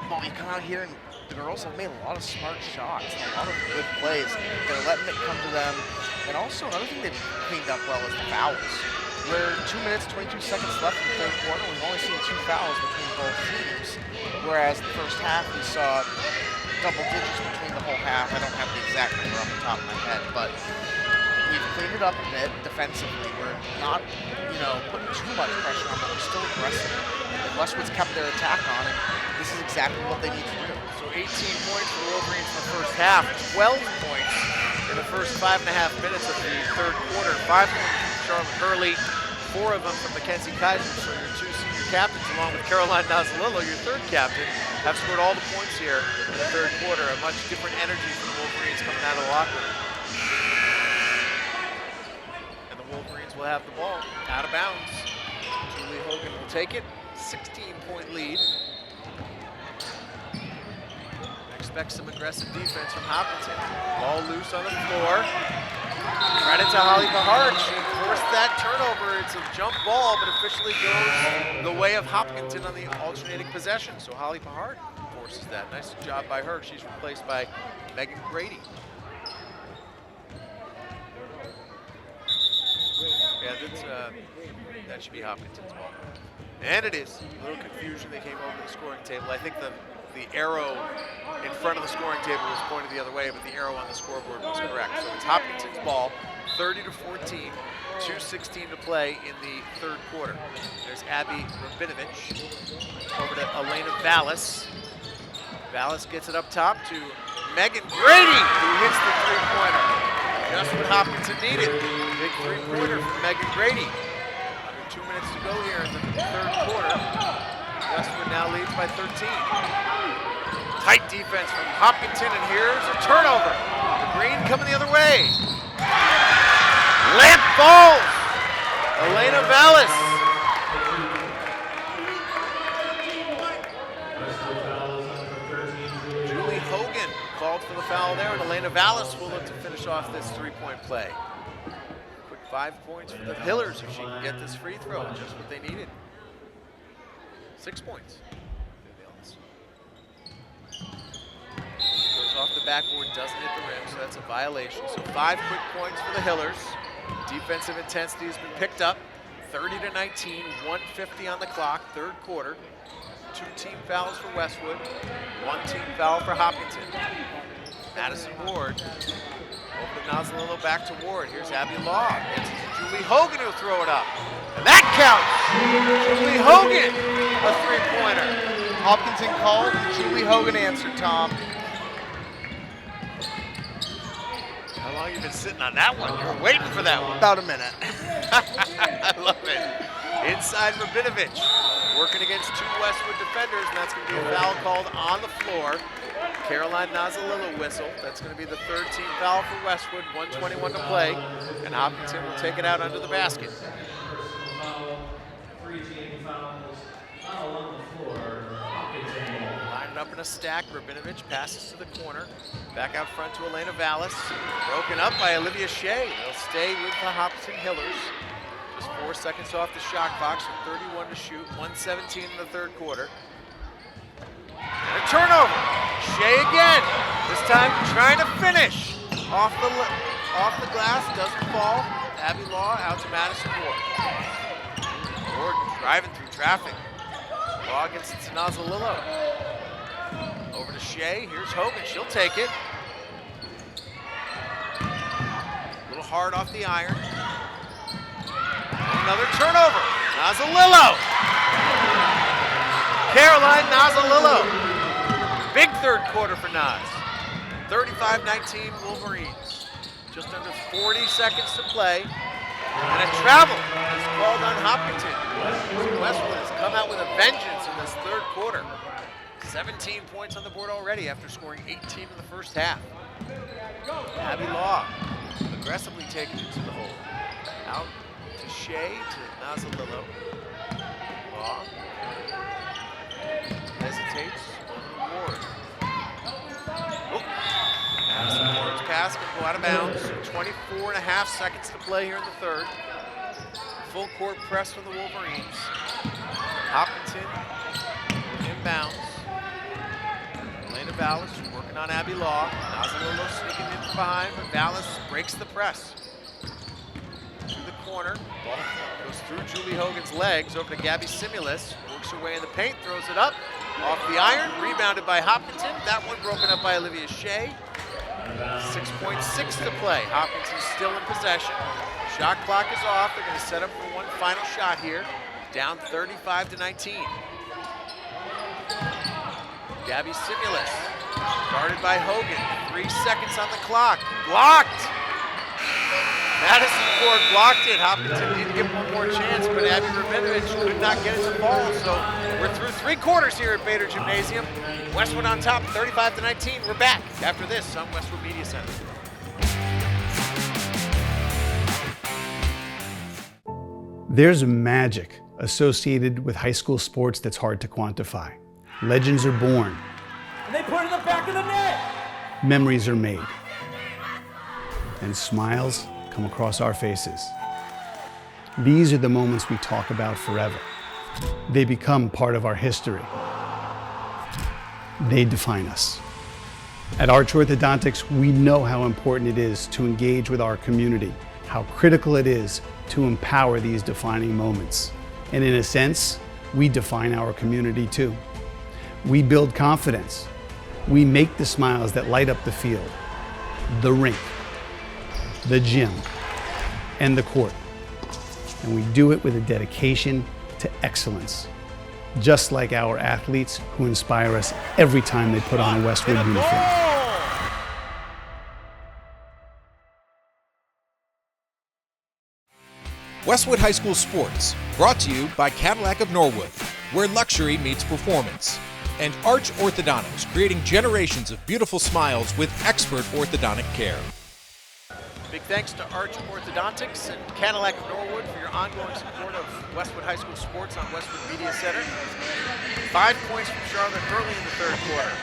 But we've come out here and the girls have made a lot of smart shots and a lot of good plays. They're letting it come to them. And also another thing they've cleaned up well is the fouls. We're 2 minutes, 22 seconds left in the third quarter. We've only seen 2 fouls between both teams. Whereas the first half we saw double digits between the whole half. I don't have the exact number off the top of my head, but we've cleaned it up a bit defensively. We're not, putting too much pressure on them. We're still aggressive. And Westwood's kept their attack on, and this is exactly what they need to do. So 18 points for the Wolverines in the first half, 12 points in the first 5.5 minutes of the third quarter. 5 points from Charlotte Hurley, 4 of them from Mackenzie Kaiser. So your 2 senior captains, along with Caroline Nazalillo, your third captain, have scored all the points here in the third quarter. A much different energy from the Wolverines coming out of the locker room. And the Wolverines will have the ball out of bounds. Julie Hogan will take it. 16-point lead. Expect some aggressive defense from Hopkinton. Ball loose on the floor. Credit to Holly Pahart. She forced that turnover. It's a jump ball, but officially goes the way of Hopkinton on the alternating possession. So Holly Pahart forces that. Nice job by her. She's replaced by Megan Grady. Yeah, that should be Hopkinton's ball. And it is. A little confusion. They came over the scoring table. I think the arrow in front of the scoring table was pointed the other way, but the arrow on the scoreboard was correct. So it's Hopkinton's ball, 30-14, 2:16 to play in the third quarter. There's Abby Rabinovich over to Elena Vallis. Vallis gets it up top to Megan Grady, who hits the three-pointer. Just what Hopkinton needed. Big three-pointer from Megan Grady. Under 2 minutes to go here in the third quarter. Westwood now leads by 13. Tight defense from Hopkinton, and here's a turnover. The green coming the other way. Lamp falls. Elena Vallis. Julie Hogan called for the foul there, and Elena Vallis will look to finish off this three-point play. Quick 5 points for the Hillers if she can get this free throw, just what they needed. 6 points. Goes off the backboard, doesn't hit the rim, so that's a violation. So 5 quick points for the Hillers. Defensive intensity has been picked up. 30-19, 1:50 on the clock, third quarter. 2 team fouls for Westwood, 1 team foul for Hopkinton. Madison Ward over to Nazalillo, back to Ward. Here's Abby Law. It's Julie Hogan who'll throw it up. And that counts! Julie Hogan, a three-pointer. Hopkinton called, and Julie Hogan answered, Tom. How long have you been sitting on that one? You were waiting for that one. About a minute. I love it. Inside Rabinovich, working against 2 Westwood defenders, and that's going to be a foul called on the floor. Caroline Nazalillo whistle. That's going to be the 3rd team foul for Westwood, 1:21 to play, and Hopkinton will take it out under the basket. 3 team fouls. Foul on the floor. Hopkinton. Lined up in a stack, Rabinovich passes to the corner. Back out front to Elena Vallis. Broken up by Olivia Shea. They'll stay with the Hopkinton Hillers. Just 4 seconds off the shot clock, so 31 to shoot, 1:17 in the third quarter. And a turnover. Shea again. This time trying to finish. Off the glass, doesn't fall. Abby Law out to Madison Ward. Jordan driving through traffic. Ball gets it to Nazalillo. Over to Shea. Here's Hogan. She'll take it. A little hard off the iron. Another turnover. Nazalillo. Caroline Nazalillo. Big third quarter for Naz. 35-19 Wolverines. Just under 40 seconds to play. And a travel is called on Hopkinton. So Westwood has come out with a vengeance in this third quarter. 17 points on the board already after scoring 18 in the first half. Abby Law aggressively taking it to the hole. Out to Shea, to Nazalillo. Law hesitates over Ward. Ward's pass can go out of bounds. 24.5 seconds to play here in the third. Full court press from the Wolverines. Hopkinton inbounds. Elena Vallis working on Abby Law. Nazalillo sneaking in from behind, but Vallis breaks the press. To the corner. Ball goes through Julie Hogan's legs over to Gabby Simulus. Works her way in the paint, throws it up. Off the iron, rebounded by Hopkinton. That one broken up by Olivia Shea. 6.6 to play. Hopkinton's still in possession. Shot clock is off. They're going to set up for one final shot here. Down 35-19. Gabby Simulus, guarded by Hogan. 3 seconds on the clock. Blocked. Madison Ford blocked it. Hopkinton did get one more chance, but Abby Rabinovich could not get it to fall. So we're through 3 quarters here at Bader Gymnasium. Westwood on top, 35-19. We're back after this on Westwood Media Center. There's magic associated with high school sports that's hard to quantify. Legends are born. And they put it in the back of the net. Memories are made. And smiles come across our faces. These are the moments we talk about forever. They become part of our history. They define us. At Arch Orthodontics, we know how important it is to engage with our community, how critical it is to empower these defining moments. And in a sense, we define our community too. We build confidence. We make the smiles that light up the field, the rink, the gym, and the court. And we do it with a dedication to excellence, just like our athletes who inspire us every time they put on a Westwood uniform. Westwood High School Sports, brought to you by Cadillac of Norwood, where luxury meets performance. And Arch Orthodontics, creating generations of beautiful smiles with expert orthodontic care. Big thanks to Arch Orthodontics and Cadillac of Norwood for your ongoing support of Westwood High School Sports on Westwood Media Center. 5 points from Charlotte Hurley in the third quarter.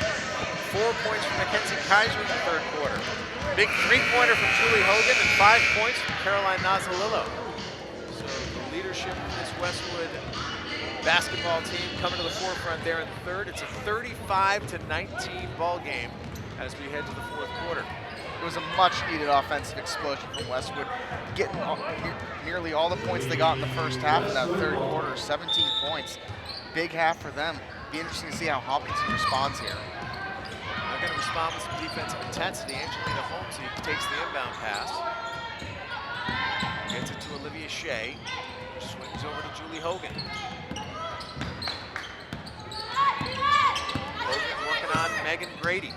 4 points from Mackenzie Kaiser in the third quarter. Big three-pointer from Julie Hogan and 5 points from Caroline Nazalillo. So the leadership of this Westwood basketball team coming to the forefront there in the third. It's a 35-19 ball game as we head to the fourth quarter. It was a much-needed offensive explosion from Westwood, getting nearly all the points they got in the first half in that third quarter, 17 points. Big half for them. Be interesting to see how Hopkinton responds here. They're going to respond with some defensive intensity. Angelina Holmesy takes the inbound pass. Gets it to Olivia Shea, who swings over to Julie Hogan. Hogan working on Megan Grady.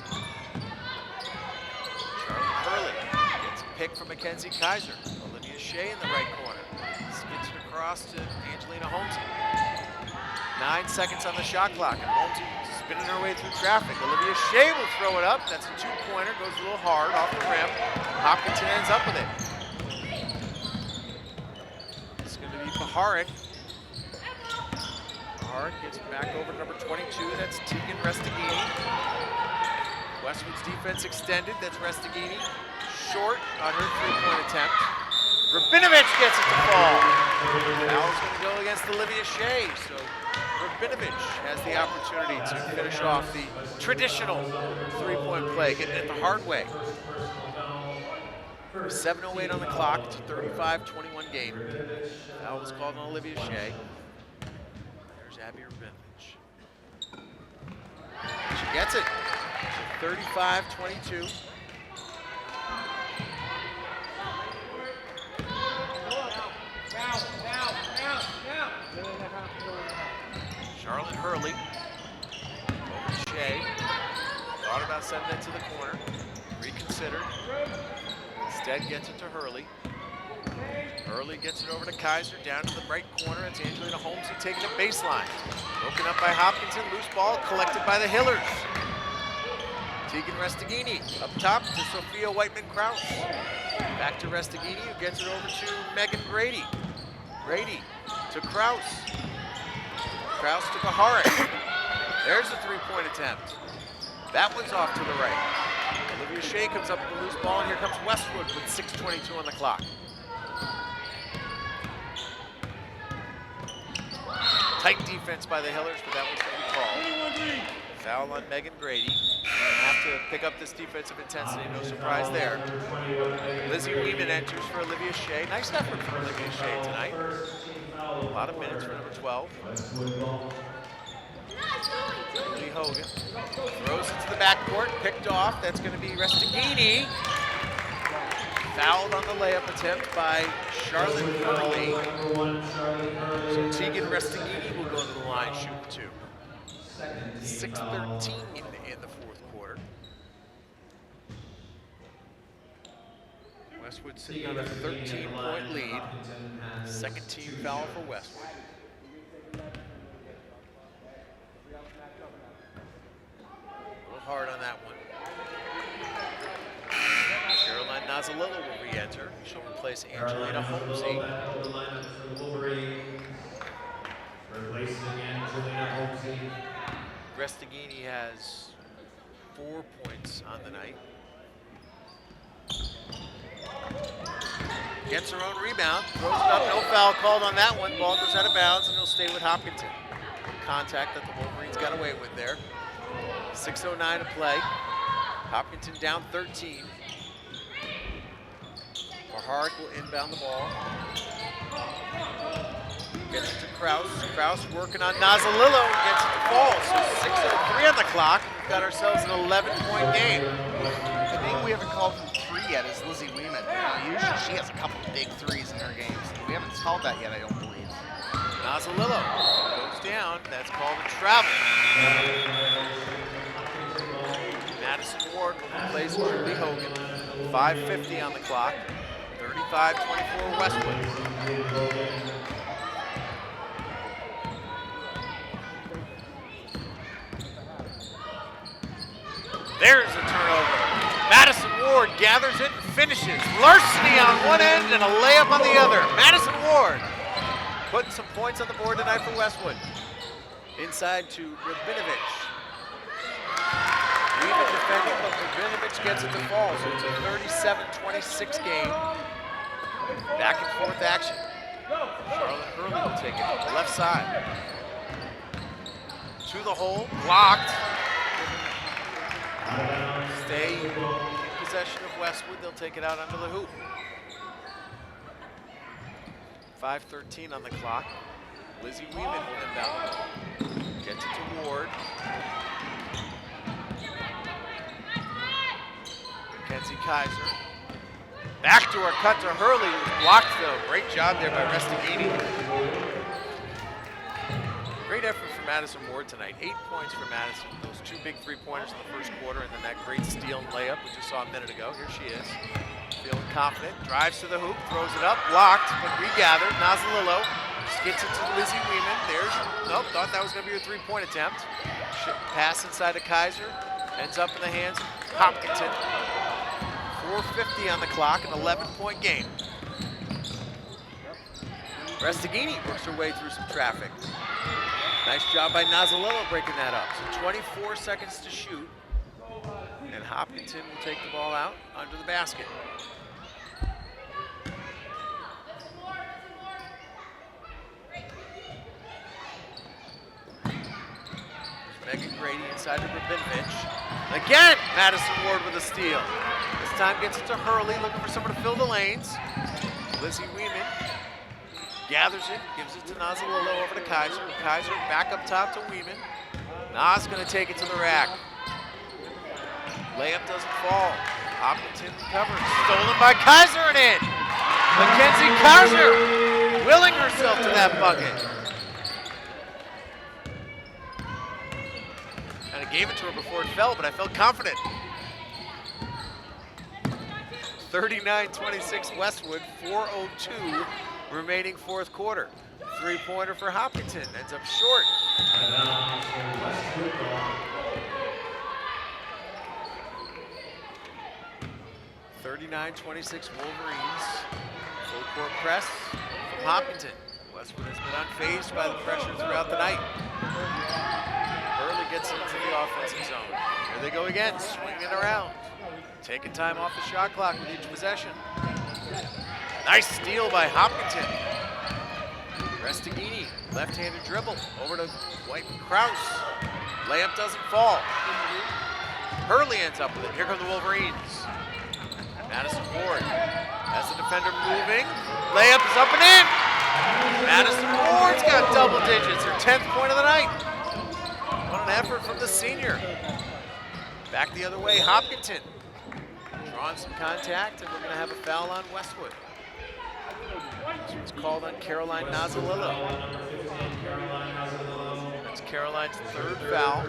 Charlotte Hurley gets a pick from Mackenzie Kaiser. Olivia Shea in the right corner. Skids it across to Angelina Holmesy. 9 seconds on the shot clock, and Holmesy spinning her way through traffic. Olivia Shea will throw it up. That's a two-pointer, goes a little hard off the rim. Hopkinton ends up with it. It's going to be Paharik. Paharik gets back over to number 22. That's Tegan Restigini. Westwood's defense extended. That's Restigini. Short on her three-point attempt. Rabinovich gets it to fall. Foul's going to go against Olivia Shea. So Rabinovich has the opportunity to finish off the traditional three-point play, getting it the hard way. 7:08 on the clock. It's a 35-21 game. Foul was called on Olivia Shea. Abby Rabinovich. She gets it. 35-22. Charlotte Hurley. Over to Shea. Thought about sending it to the corner. Reconsidered. Instead gets it to Hurley. Hurley gets it over to Kaiser, down to the right corner. It's Angelina Holmesy taking the baseline. Broken up by Hopkinton, loose ball collected by the Hillers. Tegan Restaghini up top to Sophia Whiteman-Kraus. Back to Restaghini, who gets it over to Megan Grady. Grady to Kraus. Kraus to Baharek. There's a three-point attempt. That one's off to the right. Olivia Shea comes up with the loose ball, and here comes Westwood with 6:22 on the clock. Tight defense by the Hillers, but that one's going to be called. Foul on Megan Grady. Have to pick up this defensive intensity, no surprise there. Lizzie Weeman enters for Olivia Shea. Nice effort from Olivia Shea tonight. A lot of minutes for number 12. Lee Hogan throws it to the backcourt, picked off. That's going to be Restaghini. Fouled on the layup attempt by Charlotte Hurley. So Tegan Restaghini will go to the line shooting two. 6:13 in the fourth quarter. Westwood sitting on a 13-point lead. Second team foul for Westwood. A little hard on that one. Caroline Nazalillo will re-enter. She'll replace Angelina Holmesy. Restaghini has 4 points on the night. Gets her own rebound, throws it up, no foul called on that one. Ball goes out of bounds and it'll stay with Hopkinton. Contact that the Wolverines got away with there. 6:09 to play. Hopkinton down 13. Baharek will inbound the ball. Gets it to Kraus. Kraus working on Nazalillo and gets it to fall. So 6:03 on the clock. We've got ourselves an 11-point game. The name we haven't called from three yet is Lizzie Weeman. Usually she has a couple of big threes in her games. We haven't called that yet, I don't believe. Nazalillo goes down. That's called a travel. Madison Ward will replace Julie Hogan. 5:50 on the clock. 35-24 Westwood. There's a turnover. Madison Ward gathers it and finishes. Larceny on one end and a layup on the other. Madison Ward putting some points on the board tonight for Westwood. Inside to Rabinovich. Weeman defending, but Rabinovich gets it to fall. So it's a 37-26 game. Back and forth action. Charlotte Hurley will take it on the left side. To the hole, blocked. Stay in possession of Westwood. They'll take it out under the hoop. 5:13 on the clock. Lizzie Weeman will inbound. Gets it to Ward. Mackenzie Kaiser. Backdoor cut to Hurley, who's blocked though. Great job there by Restaghini. Great effort from Madison Ward tonight. 8 points for Madison. Those two big three-pointers in the first quarter, and then that great steal and layup we just saw a minute ago. Here she is, feeling confident. Drives to the hoop, throws it up, blocked, but regathered. Nazalillo gets it to Lizzie Weeman. There's, nope, thought that was going to be a three-point attempt. Pass inside to Kaiser. Ends up in the hands of Hopkinton. 4:50 on the clock, an 11-point game. Restaghini works her way through some traffic. Nice job by Nazalillo breaking that up. So 24 seconds to shoot. And Hopkinton will take the ball out under the basket. Megan Grady inside to Rabinovich. Again, Madison Ward with a steal. This time gets it to Hurley, looking for someone to fill the lanes. Lizzie Weeman gathers it, gives it to Nazalillo over to Kaiser. Kaiser back up top to Weeman. Nas going to take it to the rack. Layup doesn't fall. Hopkinton covers. Stolen by Kaiser and in. Mackenzie Kaiser willing herself to that bucket. And I gave it to her before it fell, but I felt confident. 39-26 Westwood, 4:02 remaining fourth quarter. Three-pointer for Hopkinton, ends up short. 39-26 Wolverines. Full court press from Hopkinton. Westwood has been unfazed by the pressure throughout the night. Hurley gets into the offensive zone. Here they go again, swinging it around. Taking time off the shot clock with each possession. Nice steal by Hopkinton. Restaghini, left-handed dribble, over to White-Kraus. Layup doesn't fall. Hurley ends up with it. Here come the Wolverines. Madison Ward has the defender moving. Layup is up and in. Madison Ward's got double digits, her 10th point of the night. What an effort from the senior. Back the other way, Hopkinton. Drawing some contact, and we're going to have a foul on Westwood. This one's called on Caroline Nazalillo. That's Caroline's third foul.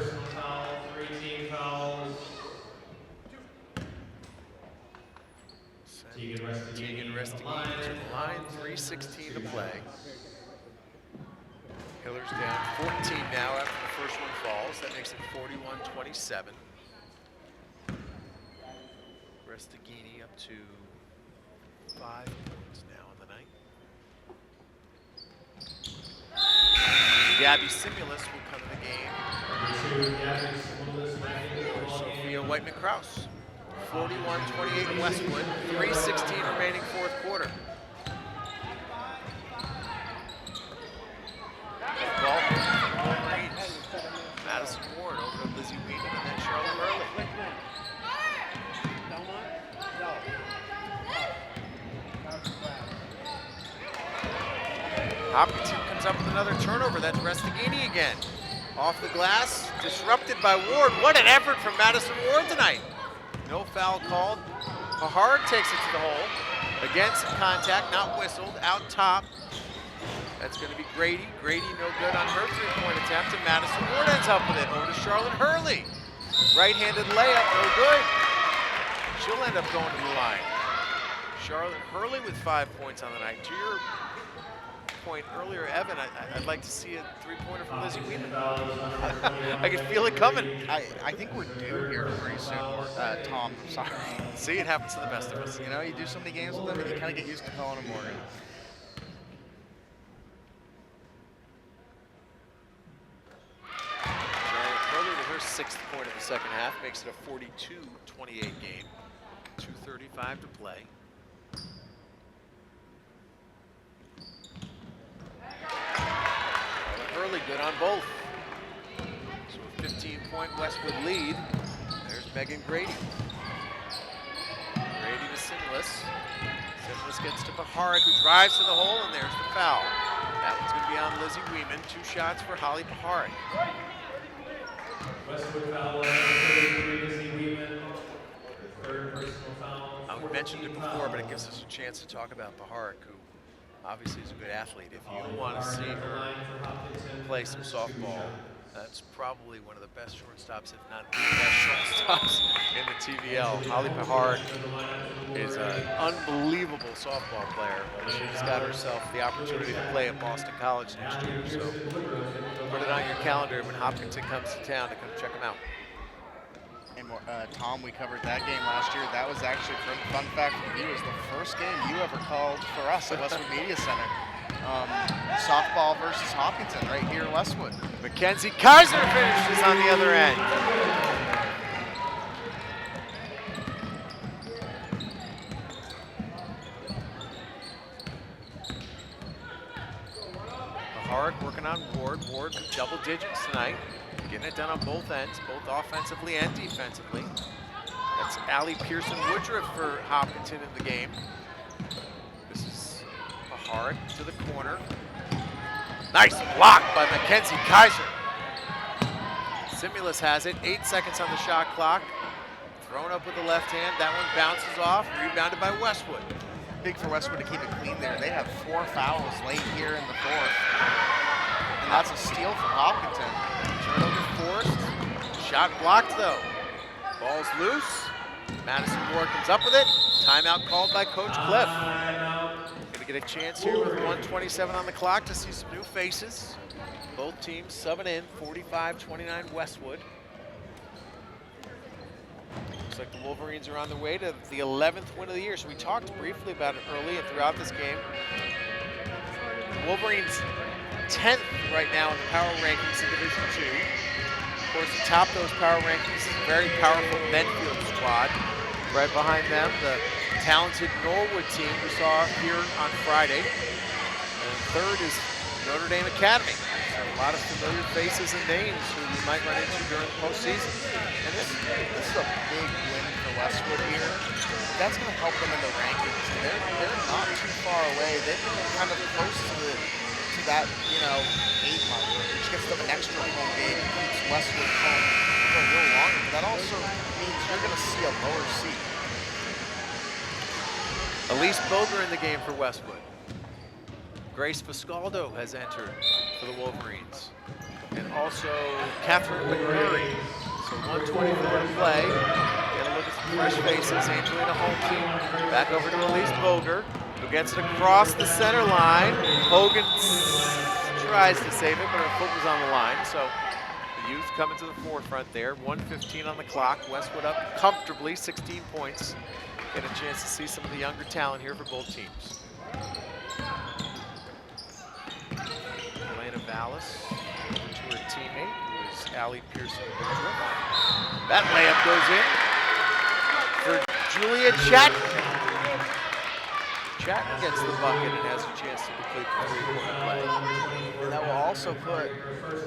Tegan Restaghini to the line, 3:16 to play. Hiller's down 14 now after the first one falls. That makes it 41-27. Restaghini up to 5 points now in the night. Gabby Simulus will come in the game. Sophia Whiteman-Kraus. 41-28 Westwood, 3:16 remaining fourth quarter. Ball Wolverines. Madison Ward over to Lizzie Weeman and then Charlotte Hurley. Hopkinton comes up with another turnover. That's Restaghini again. Off the glass, disrupted by Ward. What an effort from Madison Ward tonight. No foul called. Pahard takes it to the hole. Again, some contact, not whistled, out top. That's going to be Grady. Grady no good on her three-point attempt, and Madison Ward ends up with it. Over to Charlotte Hurley. Right-handed layup, no good. She'll end up going to the line. Charlotte Hurley with 5 points on the night. To your point earlier, Evan, I'd like to see a three-pointer from Lizzie Weeman. I can feel it coming. I think we're due here pretty soon, Tom. I'm sorry. See, it happens to the best of us. You know, you do so many games with them, and you kind of get used to calling them Morgan. Charlotte Hurley with her 6th point of the second half makes it a 42-28 game. 2:35 to play. Hurley good on both. So a 15-point Westwood lead. There's Megan Grady. Grady to Simulus. Simulus gets to Paharic, who drives to the hole, and there's the foul. That one's going to be on Lizzie Weeman. 2 shots for Holly Paharic. Westwood foul, 33, Lizzie Weeman. Third personal foul. We mentioned it before, but it gives us a chance to talk about Paharic, who obviously is a good athlete. If you want to see her play some softball, that's probably one of the best shortstops, if not the best shortstops in the TVL. Holly Paharic is an unbelievable softball player. She's got herself the opportunity to play at Boston College next year. So put it on your calendar when Hopkinton comes to town to come check them out. And Tom, we covered that game last year. That was actually, fun fact from you, was the first game you ever called for us at Westwood Media Center. Softball versus Hopkinton right here in Westwood. Mackenzie Kaiser finishes on the other end. Paharic working on Ward. Ward with double digits tonight. Getting it done on both ends, both offensively and defensively. That's Allie Pearson-Woodruff for Hopkinton in the game. This is Hart to the corner. Nice block by Mackenzie Kaiser. Simulus has it, 8 seconds on the shot clock. Thrown up with the left hand, that one bounces off, rebounded by Westwood. Big for Westwood to keep it clean there. They have 4 fouls late here in the fourth. And that's a steal from Hopkinton. Turnover forced, shot blocked though. Ball's loose, Madison Ward comes up with it. Timeout called by Coach Cliff. Gonna get a chance here with 1:27 on the clock to see some new faces. Both teams subbing in, 45-29 Westwood. Looks like the Wolverines are on their way to the 11th win of the year. So we talked briefly about it early and throughout this game. The Wolverines 10th right now in the power rankings in Division II. Of course, atop those power rankings is a very powerful Medfield squad. Right behind them, the talented Norwood team we saw here on Friday. And third is Notre Dame Academy. So a lot of familiar faces and names who you might run into during the postseason. And this is a big win for Westwood here. That's going to help them in the rankings. And they're not too far away. They've been kind of close to that, 8 mark, which gets them an extra home game, keeps Westwood home for a little longer. But that also means you're going to see a lower seed. Elise Boger in the game for Westwood. Grace Fiscaldo has entered for the Wolverines. And also Catherine McMurray. So 1:24 to play. Get a look at some fresh faces. Angelina Holmesy back over to Elise Boger, who gets it across the center line. Hogan tries to save it, but her foot was on the line. So the youth coming to the forefront there. 1:15 on the clock. Westwood up comfortably, 16 points. Get a chance to see some of the younger talent here for both teams. Elena Vallis to her teammate, who is Allie Pearson-Woodruff. That layup goes in for Julia Chatton. Chatton gets the bucket and has a chance to complete the three-quarter play. And that will also put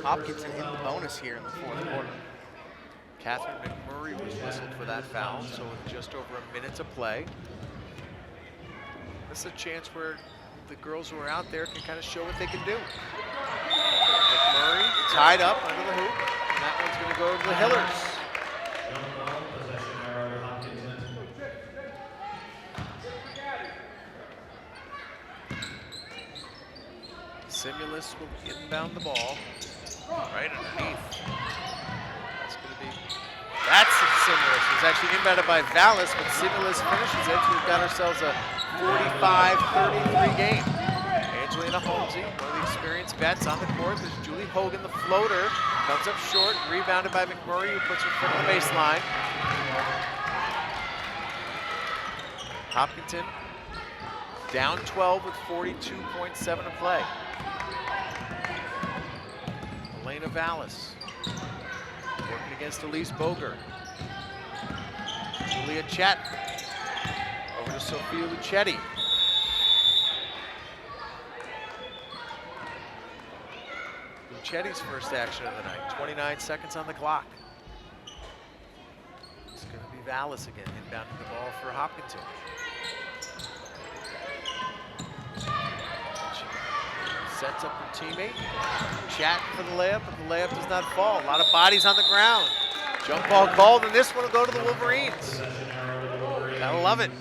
Hopkinton in the bonus here in the fourth quarter. Catherine McMurray was whistled for that foul, so with just over a minute to play. This is a chance where the girls who are out there can kind of show what they can do. McMurray tied up under the hoop, and that one's going to go to the Hillers. Simulus will inbound the ball right underneath. That's Simulus. It's actually inbounded by Vallis, but Simulus finishes it. So we've got ourselves a 45-33 game. Angelina Holmesy, one of the experienced vets on the court. There's Julie Hogan, the floater, comes up short, rebounded by McMurray, who puts her foot on the baseline. Hopkinton down 12 with 42.7 to play. Elena Vallis working against Elise Boger. Julia Chatton over to Sophia Luchetti. Luchetti's first action of the night, 29 seconds on the clock. It's going to be Vallis again, inbounding the ball for Hopkinton. Sets up her teammate. Chatton for the layup, but the layup does not fall. A lot of bodies on the ground. Jump ball called, and this one will go to the Wolverines. Gotta love it.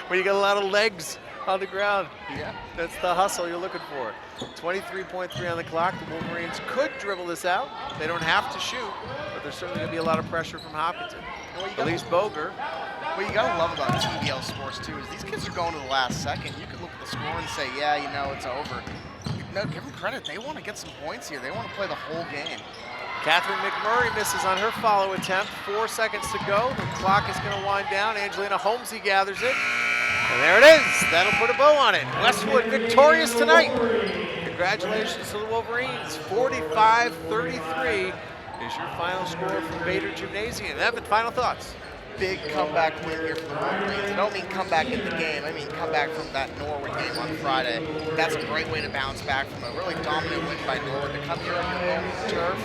When you got a lot of legs on the ground. Yeah. That's the hustle you're looking for. 23.3 on the clock. The Wolverines could dribble this out. They don't have to shoot, but there's certainly going to be a lot of pressure from Hopkinton. Elise Boger. What you gotta love about TVL sports too is these kids are going to the last second. You could look at the score and say, yeah, it's over. No, give them credit. They want to get some points here. They want to play the whole game. Catherine McMurray misses on her follow attempt. 4 seconds to go. The clock is going to wind down. Angelina Holmesy gathers it. And there it is. That'll put a bow on it. Westwood victorious tonight. Congratulations to the Wolverines. 45-33 is your final score from Bader Gymnasium. Evan, final thoughts? Big comeback win here for the Wolverines. I don't mean comeback in the game. I mean comeback from that Norwood game on Friday. That's a great way to bounce back from a really dominant win by Norwood to come here on their home turf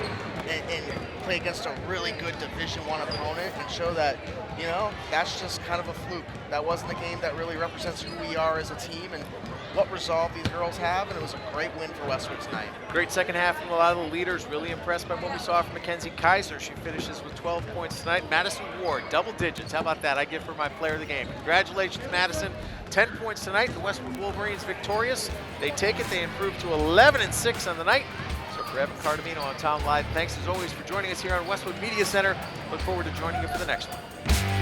and play against a really good Division I opponent and show that, you know, that's just kind of a fluke. That wasn't the game that really represents who we are as a team and what resolve these girls have, and it was a great win for Westwood tonight. Great second half from a lot of the leaders. Really impressed by what we saw from Mackenzie Kaiser. She finishes with 12 points tonight. Madison Ward, double digits. How about that? I give her my player of the game. Congratulations, Madison. 10 points tonight. The Westwood Wolverines victorious. They take it. They improve to 11-6 on the night. So for Evan Cardamino, I'm Tom Lydon. Thanks as always for joining us here on Westwood Media Center. Look forward to joining you for the next one.